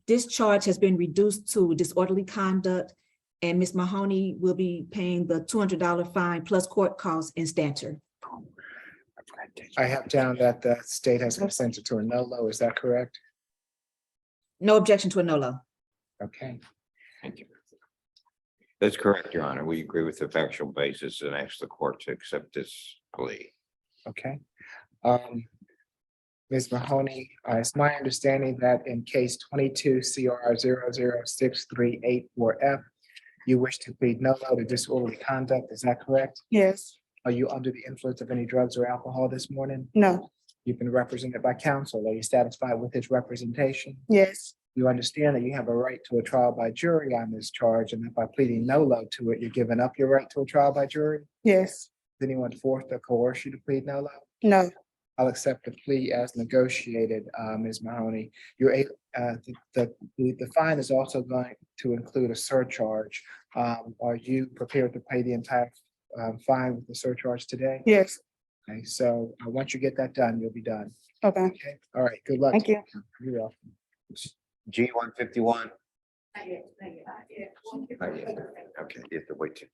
This charge has been reduced to disorderly conduct, and Ms. Mahoney will be paying the $200 fine plus court costs and stature. I have down that the state has consented to a NOLO. Is that correct? No objection to a NOLO. Okay. Thank you. That's correct, Your Honor. We agree with the factual basis and ask the court to accept this plea. Okay. Ms. Mahoney, it's my understanding that in case 22 CR 006384F, you wish to plead NOLO to disorderly conduct. Is that correct? Yes. Are you under the influence of any drugs or alcohol this morning? No. You've been represented by counsel. Are you satisfied with his representation? Yes. You understand that you have a right to a trial by jury on this charge, and that by pleading NOLO to it, you're giving up your right to a trial by jury? Yes. Did anyone force or coerce you to plead NOLO? No. I'll accept the plea as negotiated, Ms. Mahoney. The fine is also going to include a surcharge. Are you prepared to pay the entire fine with the surcharge today? Yes. Okay, so once you get that done, you'll be done. Okay. Okay, all right, good luck. Thank you. You're welcome. G151. Okay, you have to wait. You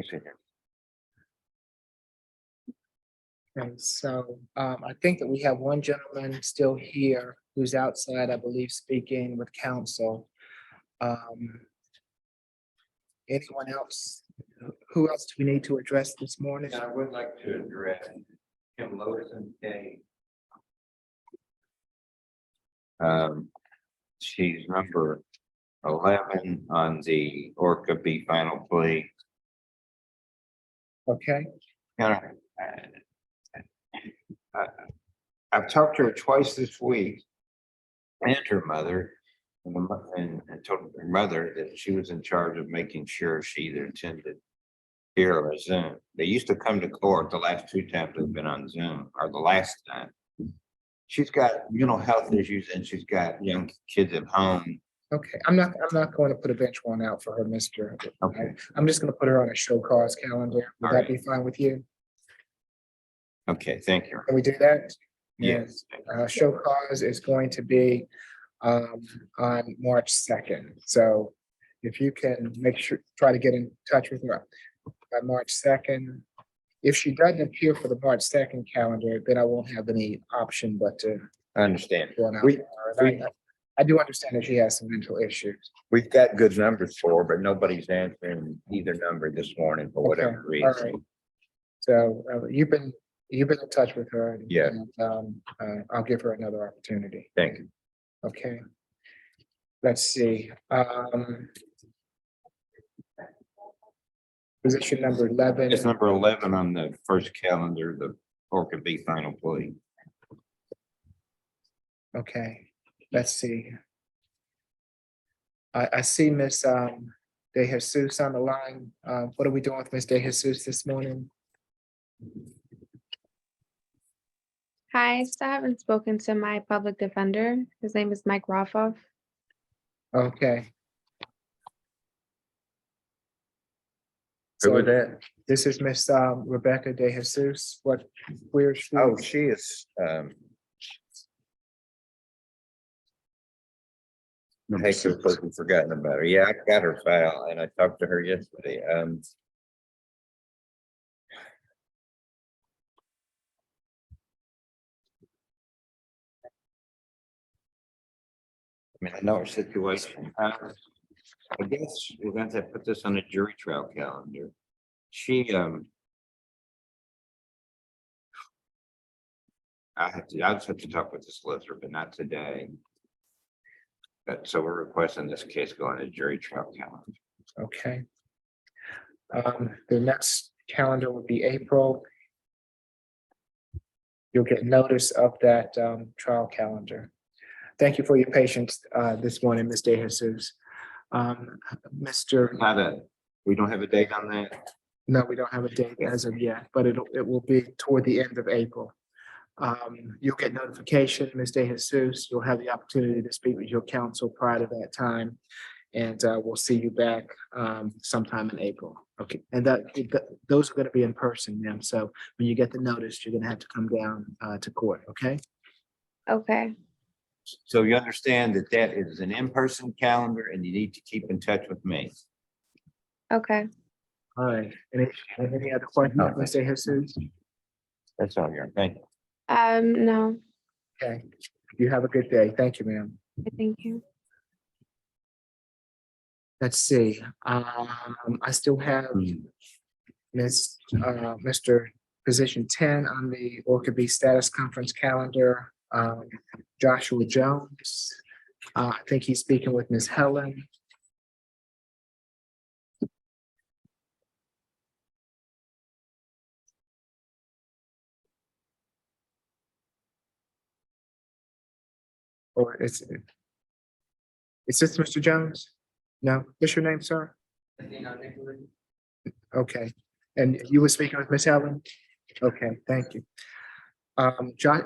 can sit here. Okay, so I think that we have one gentleman still here who's outside, I believe, speaking with counsel. Anyone else? Who else do we need to address this morning? I would like to address Kim Loderson Day. She's number 11 on the Orca B final plea. Okay, I've talked to her twice this week and her mother, and told her mother that she was in charge of making sure she either attended here or Zoom. They used to come to court the last 2 times they've been on Zoom, or the last time. She's got mental health issues and she's got young kids at home. okay. I'm not going to put a bench warrant out for her, Mr. Okay. I'm just going to put her on a show cause calendar. Would All that right. be fine with you? Okay, thank you. Can we do that? Yes. Show cause is going to be on March 2nd. So if you can make sure, try to get in touch with her by March 2nd. If she doesn't appear for the March 2nd calendar, then I won't have any option but to I understand. go on out. We- for her. And I do understand that she has some mental issues. We've got good numbers for her, but nobody's answering either number this morning for whatever Okay, all reason. right. So you've been You've been in touch with her. Yeah. and, I'll give her another opportunity. Thank you. Okay. Let's see. Position number 11. It's number 11 on the first calendar, the Orca B final plea. Okay, let's see. I see Miss De Jesus on the line. What are we doing with Miss De Jesus this morning? Hi, I still haven't spoken to my public defender. His name is Mike Roffoff. Okay. Who So was that? this is Miss Rebecca De Jesus. Where is she? Oh, she is, I hate to have totally forgotten about her. Yeah, I got her file and I talked to her yesterday. I mean, I know her situation. I guess we're going to have to put this on a jury trial calendar. She, I just have to talk with the solicitor, but not today. But so we're requesting this case go on a jury trial calendar. Okay. The next calendar would be April. You'll get notice of that trial calendar. Thank you for your patience this morning, Ms. De Jesus. Mr. We don't have a date on that. No, we don't have a date as of yet, but it will be toward the end of April. You'll get notification, Ms. De Jesus. You'll have the opportunity to speak with your counsel prior to that time. And we'll see you back sometime in April. Okay, and those are going to be in person, ma'am. So when you get the notice, you're going to have to come down to court, okay? Okay. So you understand that that is an in-person calendar and you need to keep in touch with me. Okay. All right. Any other questions, Ms. De Jesus? That's all here. Thank you. No, Okay. You have a good day. Thank you, ma'am. thank you. Let's see. I still have Mr. Position 10 on the Orca B status conference calendar. Joshua Jones. I think he's speaking with Ms. Helen. Or is this Mr. Jones? No, what's your name, sir? Okay, and you were speaking with Ms. Helen? Okay, thank you. John,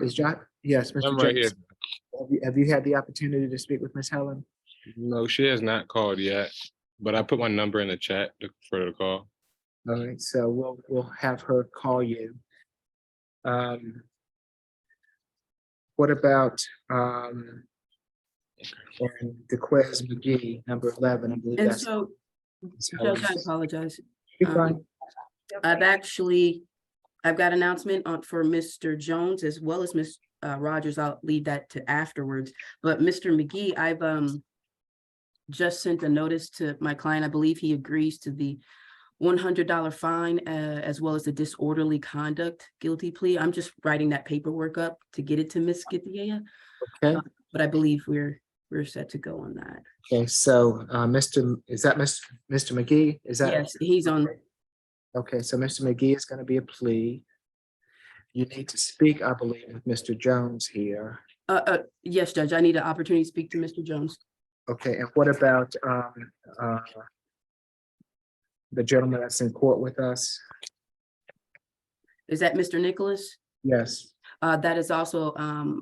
yes, Mr. I'm right here. Jones. Have you had the opportunity to speak with Ms. Helen? No, she has not called yet, but I put my number in the chat for her to call. All right, so we'll have her call you. What about DeQuez McGee, number 11, I believe And that's. so, Judge, I apologize. You're fine. I've got announcement for Mr. Jones as well as Ms. Rogers. I'll leave that to afterwards. But Mr. McGee, I've just sent a notice to my client. I believe he agrees to the $100 fine as well as the disorderly conduct guilty plea. I'm just writing that paperwork up to get it to Ms. Githia. Okay. But I believe we're set to go on that. Okay, so is that Mr. McGee? Is that? Yes, he's on. Okay, so Mr. McGee is going to be a plea. You need to speak, I believe, with Mr. Jones here. Yes, Judge, I need an opportunity to speak to Mr. Jones. Okay, and what about the gentleman that's in court with us? Is that Mr. Nicholas? Yes. That is also,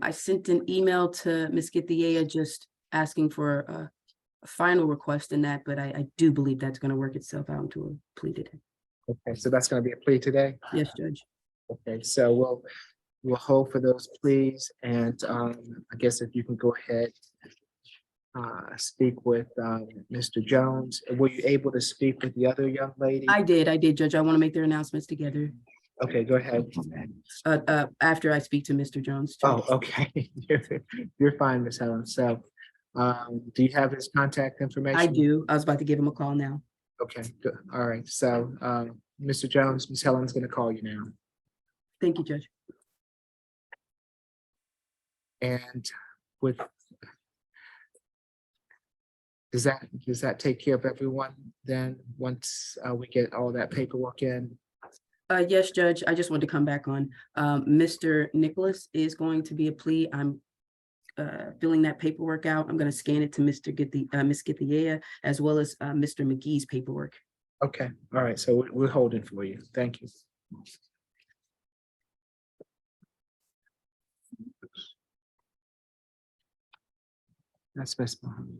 I sent an email to Ms. Githia just asking for a final request in that, but I do believe that's going to work itself out into a plea today. Okay, so that's going to be a plea today? Yes, Judge. Okay, so we'll hold for those pleas, and I guess if you can go ahead, speak with Mr. Jones. Were you able to speak with the other young lady? I did, Judge. I want to make their announcements together. Okay, go ahead. After I speak to Mr. Jones. Judge. Oh, okay. You're fine, Ms. Helen. So, do you have his contact information? I do. I was about to give him a call now. Okay, good. All right. So, Mr. Jones, Ms. Helen's going to call you now. Thank you, Judge. And with, does that take care of everyone then, once we get all that paperwork in? Yes, Judge, I just wanted to come back on. Mr. Nicholas is going to be a plea. I'm filling that paperwork out. I'm going to scan it to Ms. Githia, as well as Mr. McGee's paperwork. Okay, all right, so we're holding for you. Thank you. That's best behind.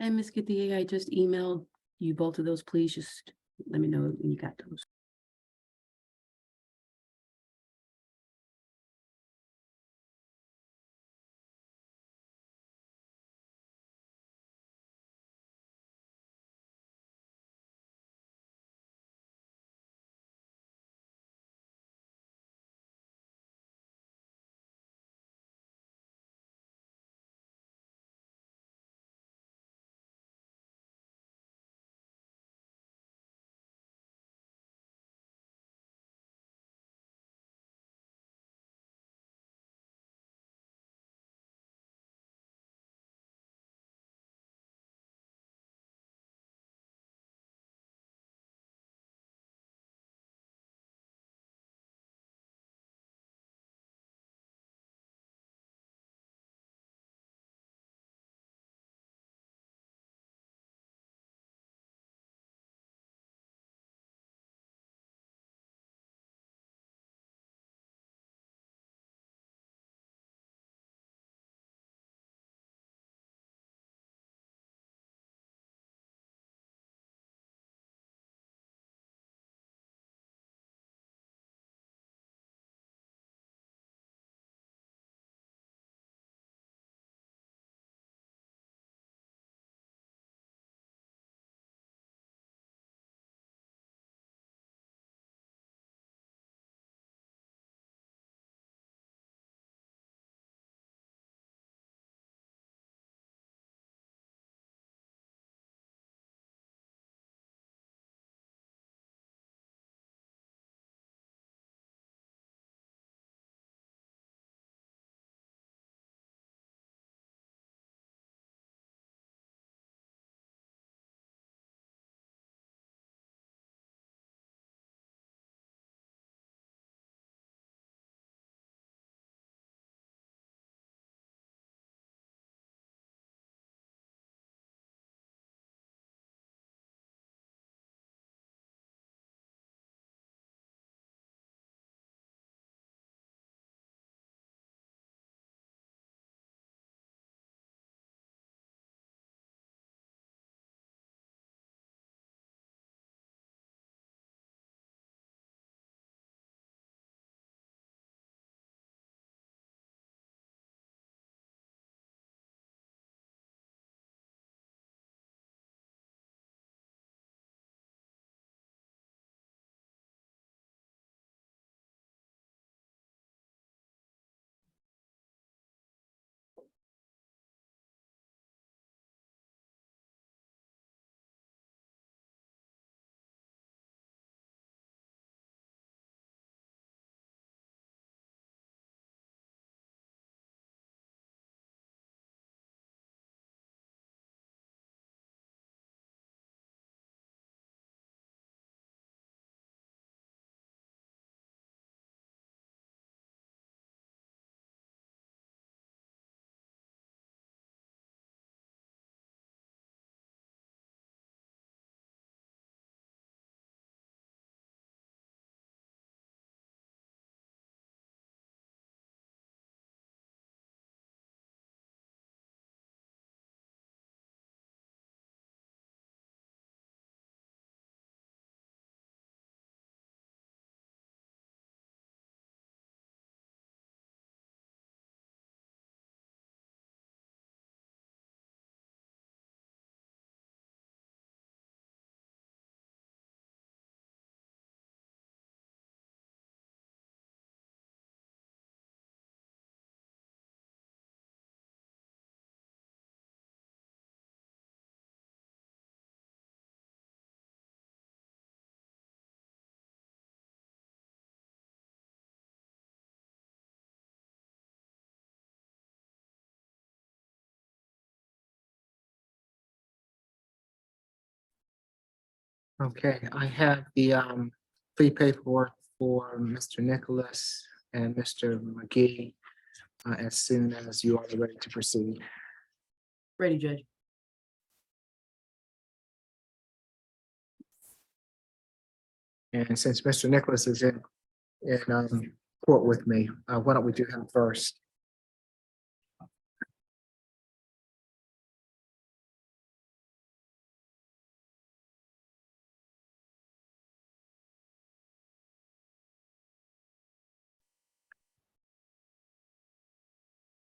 And Ms. Kathia, I just emailed you both of those. Please just let me know when you got those. Okay, I have the plea paperwork for Mr. Nicholas and Mr. McGee as soon as you are ready to proceed. Ready, Judge. And since Mr. Nicholas is in court with me, why don't we do him first?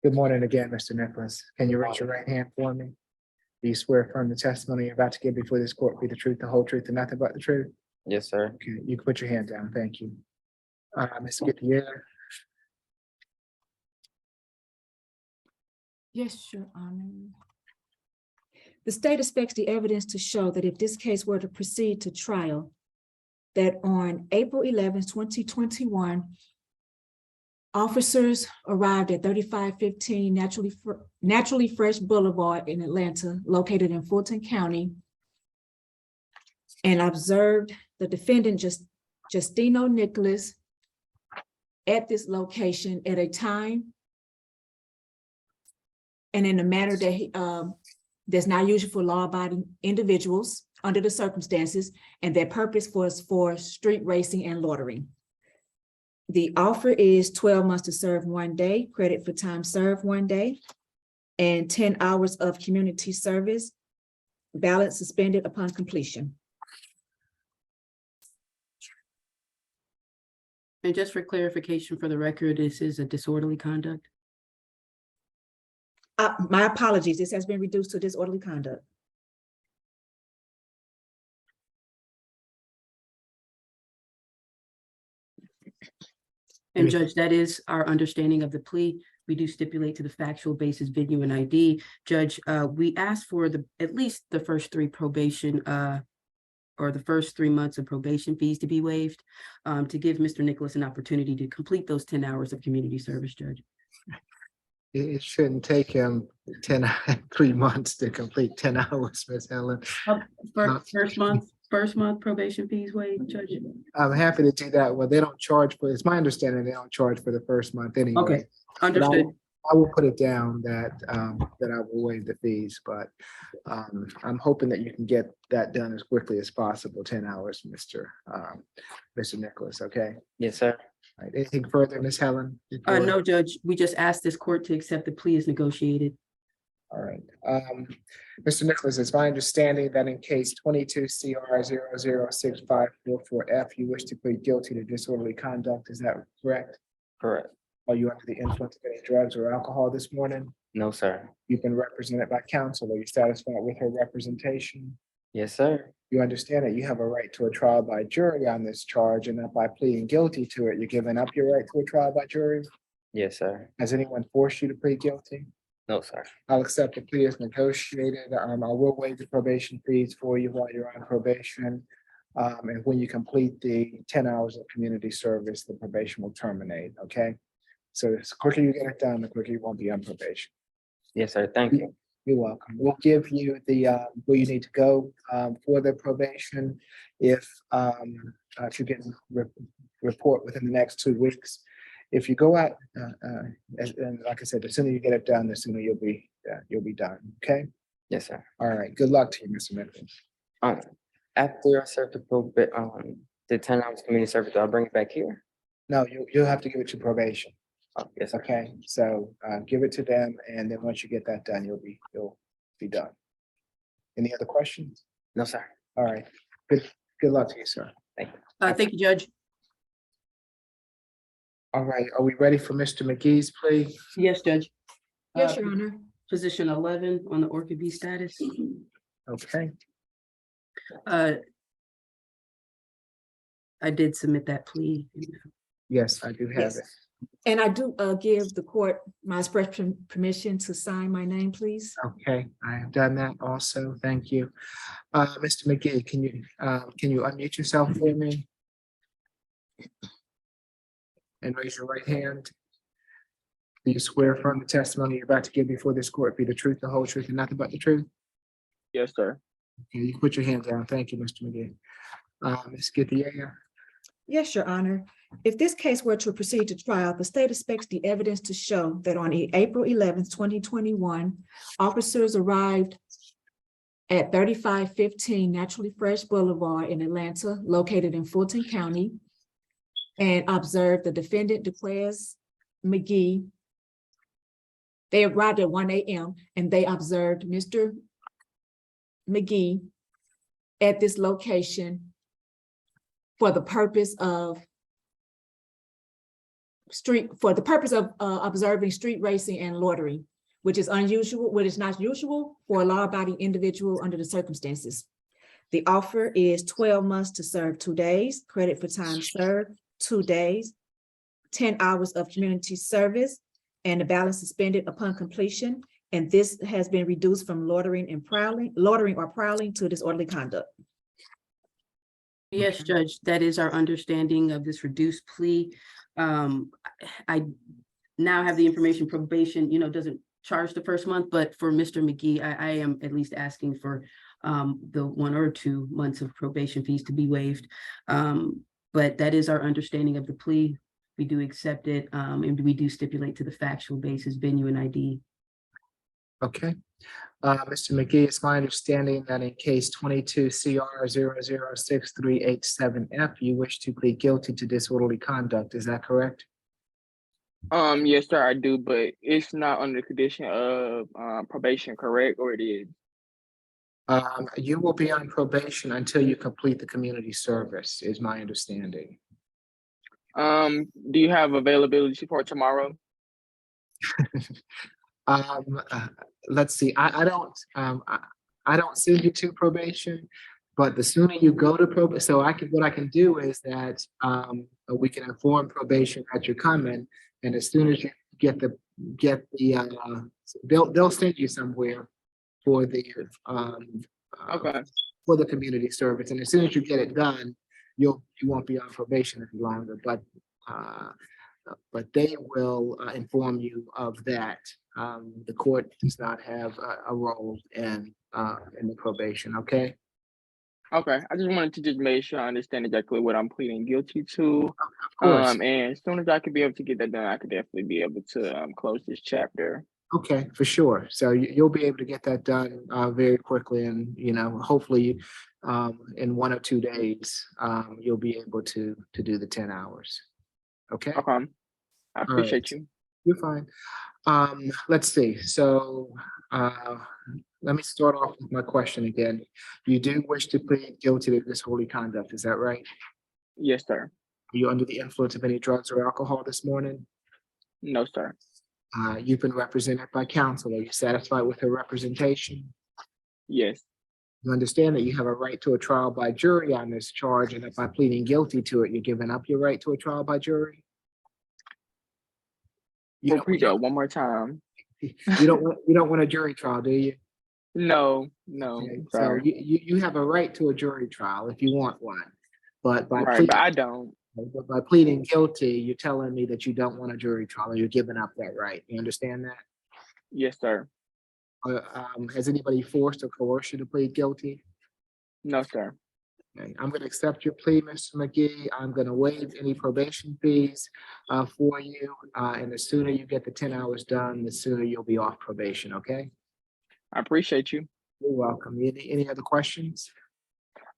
Good morning again, Mr. Nicholas. Can you raise your right hand for me? Do you swear affirm the testimony you're about to give before this court be the truth, the whole truth, and nothing but the truth? Yes, sir. Okay, you can put your hand down. Thank you. Ms. Gutierrez. Yes, Your Honor. The state expects the evidence to show that if this case were to proceed to trial, that on April 11th, 2021, officers arrived at 3515 Naturally Fresh Boulevard in Atlanta, located in Fulton County, and observed the defendant, Justino Nicholas, at this location at a time and in a manner that that's not usual for law-abiding individuals under the circumstances, and their purpose was for street racing and loitering. The offer is 12 months to serve 1 day, credit for time served 1 day, and 10 hours of community service, balance suspended upon completion. And just for clarification for the record, this is a disorderly conduct. My apologies, this has been reduced to disorderly conduct. And Judge, that is our understanding of the plea. We do stipulate to the factual basis, venue, and ID. Judge, we asked for at least the first 3 probation or the first 3 months of probation fees to be waived, to give Mr. Nicholas an opportunity to complete those 10 hours of community service, Judge. It shouldn't take him 3 months to complete 10 hours, Ms. Helen. First month probation fees waived, Judge. I'm happy to do that. Well, they don't charge for, it's my understanding they don't charge for the first month anyway. Okay, But understood. I will put it down that that I will waive the fees, but I'm hoping that you can get that done as quickly as possible, 10 hours, Mr. Nicholas, okay? Yes, sir. All right, anything further, Ms. Helen? No, Judge, we just asked this court to accept the plea as negotiated. All right. Mr. Nicholas, it's my understanding that in case 22 CR 006544F, you wish to plead guilty to disorderly conduct. Is that correct? Correct. Are you under the influence of any drugs or alcohol this morning? No, sir. You've been represented by counsel. Are you satisfied with her representation? Yes, sir. You understand that you have a right to a trial by jury on this charge, and that by pleading guilty to it, you're giving up your right to a trial by jury? Yes, sir. Has anyone forced you to plead guilty? No, sir. I'll accept the plea as negotiated. I will waive the probation fees for you while you're on probation. And when you complete the 10 hours of community service, the probation will terminate, okay? So the quicker you get it done, the quicker you won't be on probation. Yes, sir. Thank you. You're welcome. We'll give you the where you need to go for the probation if you can report within the next 2 weeks. If you go out, and like I said, the sooner you get it done, the sooner you'll be done. Okay. Yes, sir. All right. Good luck to you, Mr. Nicholas. After I serve the 10 hours community service, I'll bring it back here. No, you'll have to give it to probation. Oh, yes, sir. Okay. So give it to them, and then once you get that done, you'll be done. Any other questions? No, sir. All right. Good luck to you, sir. Thank you. Thank you, Judge. All right. Are we ready for Mr. McGee's plea? Yes, Judge. Yes, Your Honor. Position 11 on the Orca B status. Okay. I did submit that plea. Yes, I do have Yes. it. And I do give the court my express permission to sign my name, please. Okay, I have done that also. Thank you. Mr. McGee, can you unmute yourself for me? And raise your right hand. Do you swear affirm the testimony you're about to give before this court be the truth, the whole truth, and nothing but the truth? Yes, sir. Okay, you can put your hand down. Thank you, Mr. McGee. Ms. Gutierrez. Yes, Your Honor. If this case were to proceed to trial, the state expects the evidence to show that on April 11th, 2021, officers arrived at 3515 Naturally Fresh Boulevard in Atlanta, located in Fulton County, and observed the defendant, DeQuez McGee. They arrived at 1 a.m. and they observed Mr. McGee at this location for the purpose of for the purpose of observing street racing and loitering, which is unusual, what is not usual for a law-abiding individual under the circumstances. The offer is 12 months to serve 2 days, credit for time served, 2 days, 10 hours of community service, and the balance suspended upon completion. And this has been reduced from loitering or prowling to disorderly conduct. Yes, Judge, that is our understanding of this reduced plea. I now have the information probation, doesn't charge the first month, but for Mr. McGee, I am at least asking for the 1 or 2 months of probation fees to be waived. But that is our understanding of the plea. We do accept it, and we do stipulate to the factual basis, venue and ID. Okay. Mr. McGee, it's my understanding that in case 22 CR 006387F, you wish to plead guilty to disorderly conduct. Is that correct? Yes, sir, I do, but it's not under the condition of probation, correct? Or it is? You will be on probation until you complete the community service, is my understanding. Do you have availability for tomorrow? Let's see. I don't send you to probation, but the sooner you go to probation, so what I can do is that we can inform probation that you're coming, and as soon as you get the they'll send you somewhere for the for the community service, and as soon as you get it done, you won't be on probation any longer, but they will inform you of that. The court does not have a role in the probation. Okay. Okay, I just wanted to just make sure I understand exactly what I'm pleading guilty to. Of course. And as soon as I could be able to get that done, I could definitely be able to close this chapter. Okay, for sure. So you'll be able to get that done very quickly, and hopefully in 1 or 2 days you'll be able to do the 10 hours. Okay. Okay, I appreciate you. You're fine. Let's see. So let me start off with my question again. You do wish to plead guilty to disorderly conduct, is that right? Yes, sir. Are you under the influence of any drugs or alcohol this morning? No, sir. You've been represented by counsel. Are you satisfied with her representation? Yes. You understand that you have a right to a trial by jury on this charge, and that by pleading guilty to it, you're giving up your right to a trial by jury? Repeat that one more time. You don't want a jury trial, do you? No, Okay, so sorry. you have a right to a jury trial if you want one, but by Right, but I don't. but by pleading guilty, you're telling me that you don't want a jury trial, or you're giving up that right. You understand that? Yes, sir. Has anybody forced or coerced you to plead guilty? No, sir. Okay, I'm going to accept your plea, Mr. McGee. I'm going to waive any probation fees for you, and the sooner you get the 10 hours done, the sooner you'll be off probation. Okay. I appreciate you. You're welcome. Any other questions?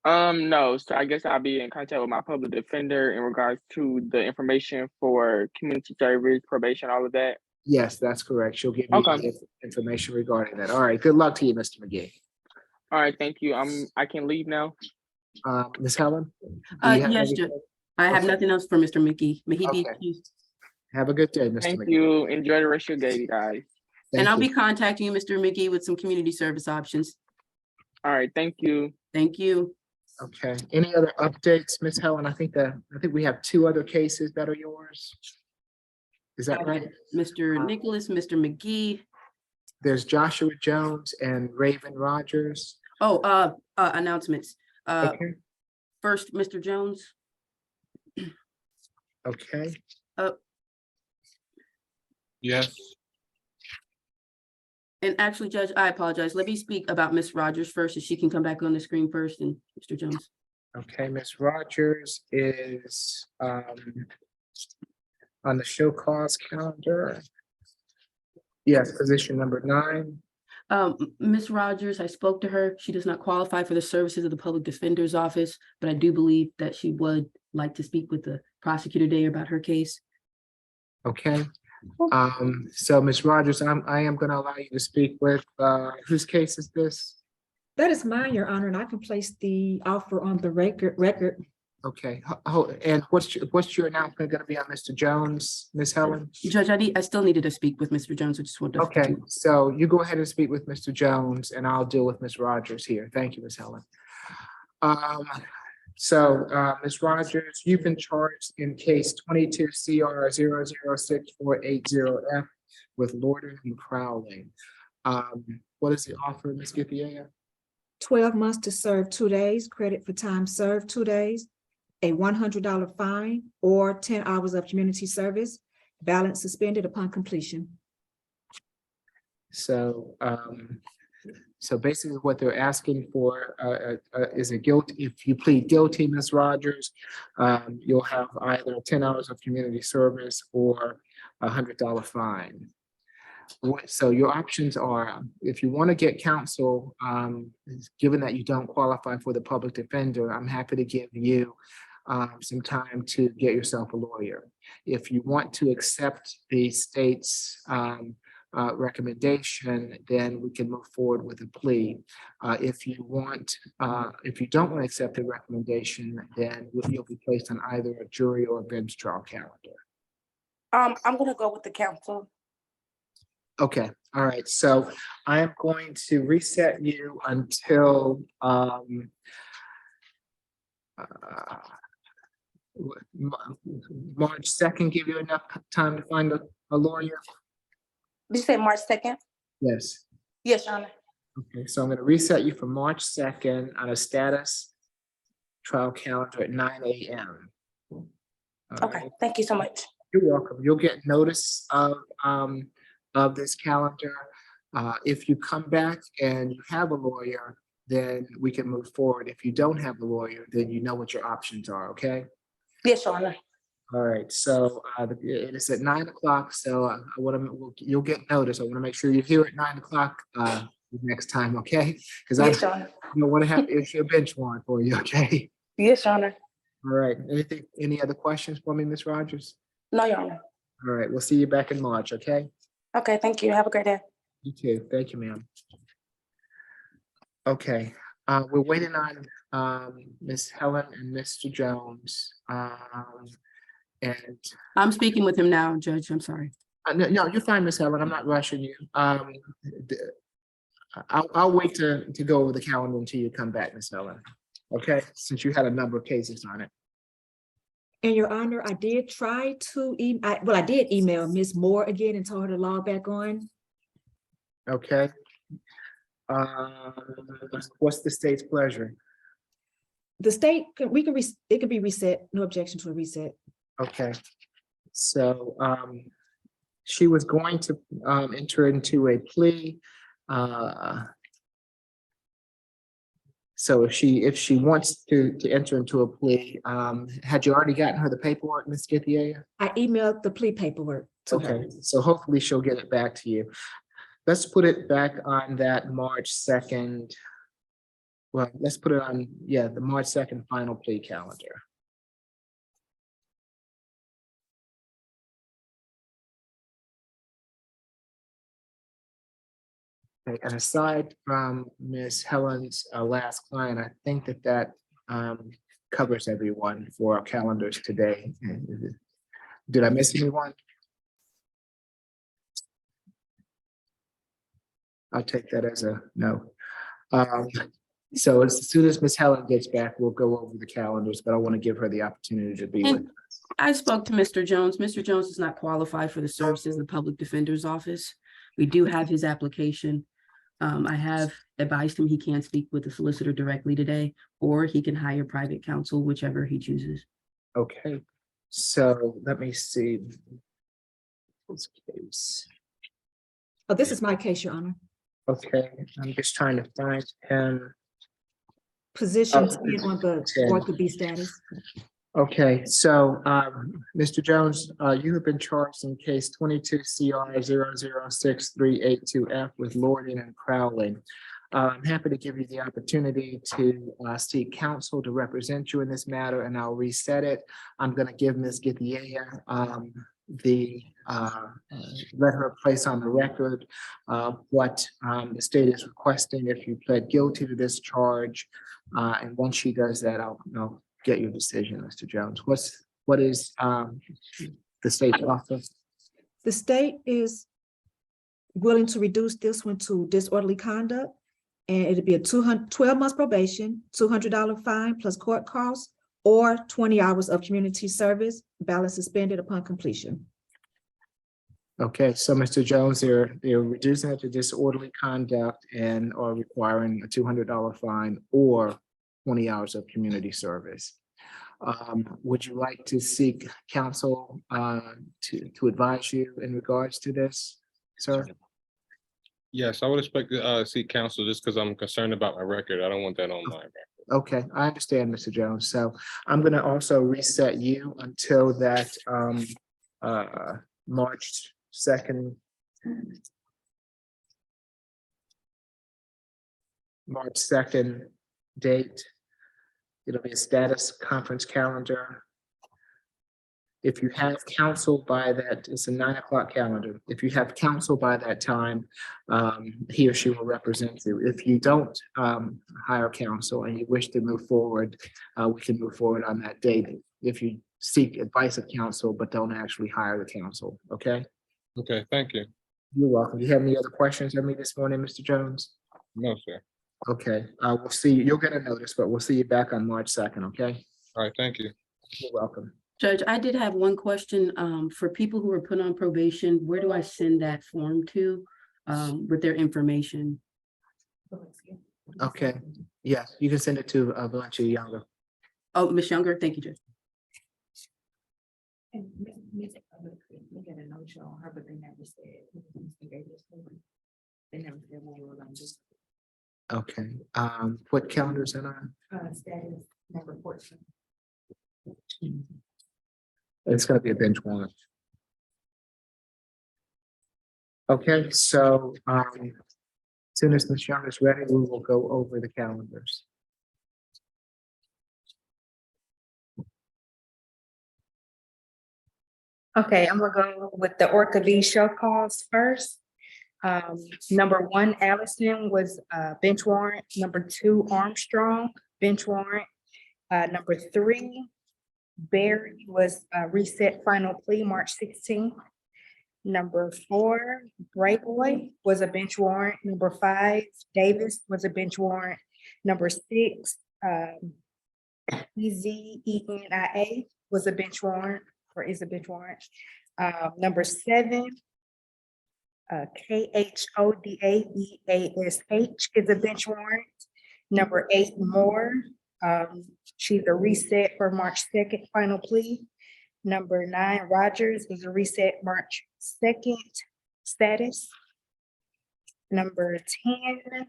No, so I guess I'll be in contact with my public defender in regards to the information for community service, probation, all of that. Yes, that's correct. She'll give you the information regarding that. All right. Good luck to you, Mr. McGee. All right, thank you. I can leave now. Ms. Helen? Yes, Judge. I have nothing else for Mr. McGee. May he be Okay. excused. Have a good day, Mr. Thank McGee. you. Enjoy the rest of your day, guys. And I'll you. be contacting you, Mr. McGee, with some community service options. All right, thank you. Thank you. Okay. Any other updates, Ms. Helen? I think we have 2 other cases that are yours. Is that right? Mr. Nicholas, Mr. McGee. There's Joshua Jones and Raven Rogers. Oh, announcements. Okay. First, Mr. Jones. Okay. Yes. And actually, Judge, I apologize. Let me speak about Ms. Rogers first, so she can come back on the screen first, and Mr. Jones. Okay, Ms. Rogers is on the show cause calendar. Yes, position number 9. Ms. Rogers, I spoke to her. She does not qualify for the services of the Public Defender's Office, but I do believe that she would like to speak with the prosecutor today about her case. Okay. So Ms. Rogers, I am going to allow you to speak with, whose case is this? That is mine, Your Honor, and I can place the offer on the record. Okay, and what's your announcement gonna be on Mr. Jones, Ms. Helen? Judge, I still needed to speak with Mr. Jones. I just wanted to. Okay, so you go ahead and speak with Mr. Jones and I'll deal with Ms. Rogers here. Thank you, Ms. Helen. Ms. Rogers, you've been charged in case 22 CR 0064880F with loitering and prowling. What is the offer, Ms. Githia? 12 months to serve 2 days, credit for time served 2 days, a $100 fine, or 10 hours of community service, balance suspended upon completion. So basically what they're asking for is a guilt. If you plead guilty, Ms. Rogers, you'll have either 10 hours of community service or a $100 fine. So your options are, if you want to get counsel, given that you don't qualify for the public defender, I'm happy to give you some time to get yourself a lawyer. If you want to accept the state's recommendation, then we can move forward with a plea. If you don't want to accept the recommendation, then you'll be placed on either a jury or a bench trial calendar. I'm gonna go with the council. Okay, all right, so I am going to reset you until March 2nd. Give you enough time to find a lawyer? Did you say March 2nd? Yes. Yes, Your Honor. Okay, so I'm going to reset you for March 2nd on a status trial calendar at 9 a.m. Okay, thank you so much. You're welcome. You'll get notice of this calendar. If you come back and you have a lawyer, then we can move forward. If you don't have a lawyer, then you know what your options are, okay? Yes, Your Honor. All right, so it is at 9 o'clock, so you'll get notice. I want to make sure you're here at 9 o'clock next time, okay? Because Yes, Your Honor. don't want to have to issue a bench warrant for you, okay? Yes, Your Honor. All right, any other questions for me, Ms. Rogers? No, Your Honor. All right, we'll see you back in March, okay? Okay, thank you. Have a great day. You too. Thank you, ma'am. Okay, we're waiting on Ms. Helen and Mr. Jones. And I'm speaking with him now, Judge. I'm sorry. no, you're fine, Ms. Helen. I'm not rushing you. I'll wait to go over the calendar until you come back, Ms. Helen. Okay, since you had a number of cases on it. And Your Honor, I did try to, I did email Ms. Moore again and told her to log back on. Okay. What's the state's pleasure? The state, it can be reset, no objection to a reset. Okay, so she was going to enter into a plea. So if she wants to enter into a plea, had you already gotten her the paperwork, Ms. Githia? I emailed the plea paperwork to her. Okay, so hopefully she'll get it back to you. Let's put it back on that March 2nd. Well, let's put it on, the March 2nd final plea calendar. Okay, and aside from Ms. Helen's last client, I think that covers everyone for our calendars today. Did I miss anyone? I'll take that as a no. So as soon as Ms. Helen gets back, we'll go over the calendars, but I want to give her the opportunity to be with us. I spoke to Mr. Jones. Mr. Jones does not qualify for the services of the Public Defender's Office. We do have his application. I have advised him he can speak with the solicitor directly today, or he can hire private counsel, whichever he chooses. Okay, so let me see. This case. Oh, this is my case, Your Honor. Okay, I'm just trying to find him. Position 10 on the Orca B status. Okay, so Mr. Jones, you have been charged in case 22 CR 0063882F with loitering and prowling. I'm happy to give you the opportunity to seek counsel to represent you in this matter, and I'll reset it. I'm going to give Ms. Githia let her place on the record what the state is requesting if you pled guilty to this charge. And once she does that, I'll get your decision, Mr. Jones. What is the state's offer? The state is willing to reduce this one to disorderly conduct. And it'd be a 12 months probation, $200 fine plus court costs, or 20 hours of community service, balance suspended upon completion. Okay, so Mr. Jones, they're reducing it to disorderly conduct and are requiring a $200 fine or 20 hours of community service. Would you like to seek counsel to advise you in regards to this, sir? Yes, I would expect to seek counsel just because I'm concerned about my record. I don't want that on my record. Okay, I understand, Mr. Jones. So I'm gonna also reset you until that March 2nd. March 2nd date. It'll be a status conference calendar. If you have counsel by that, it's a 9 o'clock calendar. If you have counsel by that time, he or she will represent you. If you don't hire counsel and you wish to move forward, we can move forward on that date. If you seek advice of counsel, but don't actually hire the counsel, okay? Okay, thank you. You're welcome. Do you have any other questions for me this morning, Mr. Jones? No, sir. Okay, we'll see you. You'll get a notice, but we'll see you back on March 2nd, okay? All right, thank you. You're welcome. Judge, I did have one question. For people who were put on probation, where do I send that form to with their information? Okay, yeah, you can send it to Valencia Younger. Oh, Ms. Younger, thank you, Judge. Okay, what calendar is it on? Status number 14. It's gonna be a bench warrant. Okay, so as soon as Ms. Young is ready, we will go over the calendars. Okay, I'm gonna go with the Orca B show calls first. Number 1, Allison was bench warrant. Number 2, Armstrong, bench warrant. Number 3, Barry was reset final plea March 16th. Number 4, Brayboy was a bench warrant. Number 5, Davis was a bench warrant. Number 6, EZENIA was a bench warrant, or is a bench warrant. Number 7, KHODAEASH is a bench warrant. Number 8, Moore, she's a reset for March 2nd final plea. Number 9, Rogers is a reset March 2nd status. Number 10,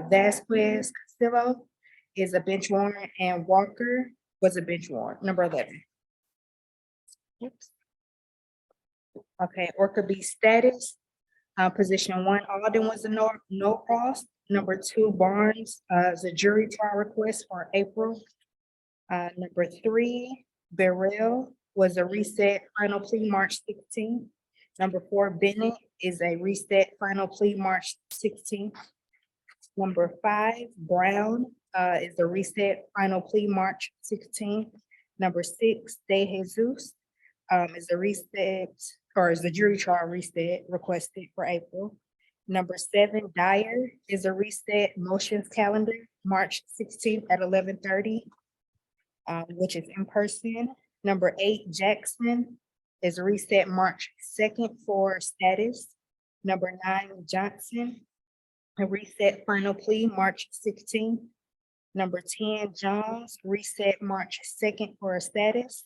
Vasquez Castillo is a bench warrant, and Walker was a bench warrant. Number 11. Oops. Okay, Orca B status. Position 1, Alden was a no cross. Number 2, Barnes is a jury trial request for April. Number 3, Burrell was a reset final plea March 16th. Number 4, Bennett is a reset final plea March 16th. Number 5, Brown is a reset final plea March 16th. Number 6, De Jesus is a reset, or is the jury trial reset requested for April. Number 7, Dyer is a reset motions calendar, March 16th at 11:30, which is in person. Number 8, Jackson is a reset March 2nd for status. Number 9, Johnson, a reset final plea, March 16th. Number 10, Jones, reset March 2nd for a status.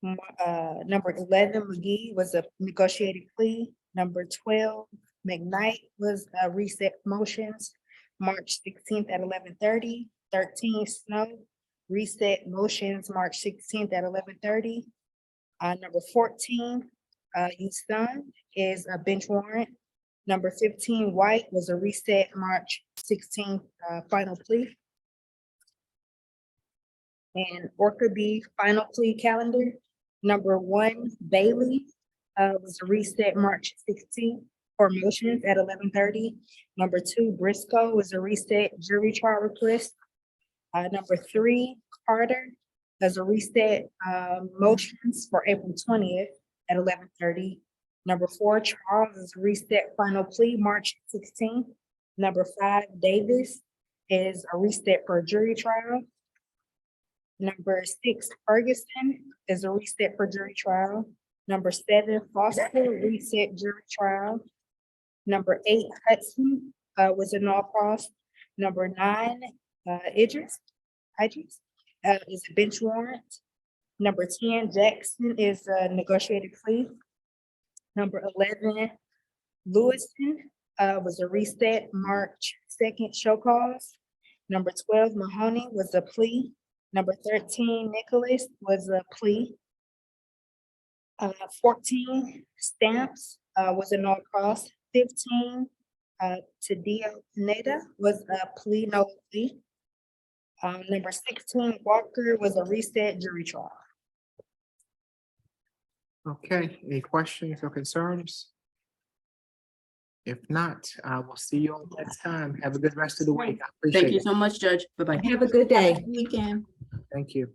Number 11, McGee was a negotiated plea. Number 12, McKnight was a reset motions, March 16th at 11:30. 13, Snow, reset motions, March 16th at 11:30. Number 14, Houston is a bench warrant. Number 15, White was a reset March 16th final plea. And Orca B final plea calendar. Number 1, Bailey was a reset March 16th for motions at 11:30. Number 2, Briscoe was a reset jury trial request. Number 3, Carter, there's a reset motions for April 20th at 11:30. Number 4, Charles is reset final plea March 16th. Number 5, Davis is a reset for a jury trial. Number 6, Ferguson is a reset for jury trial. Number 7, Foster, reset jury trial. Number 8, Hudson was a no cross. Number 9, Idris is a bench warrant. Number 10, Jackson is a negotiated plea. Number 11, Lewison was a reset March 2nd show cause. Number 12, Mahoney was a plea. Number 13, Nicholas was a plea. 14, Stamps was a no cross. 15, Tadia Pineda was a plea, no plea. Number 16, Walker was a reset jury trial. Okay, any questions or concerns? If not, I will see you all next time. Have a good rest of the week. I appreciate Thank you it. so much, Judge. Bye-bye. Have a good day. Weekend. Thank you.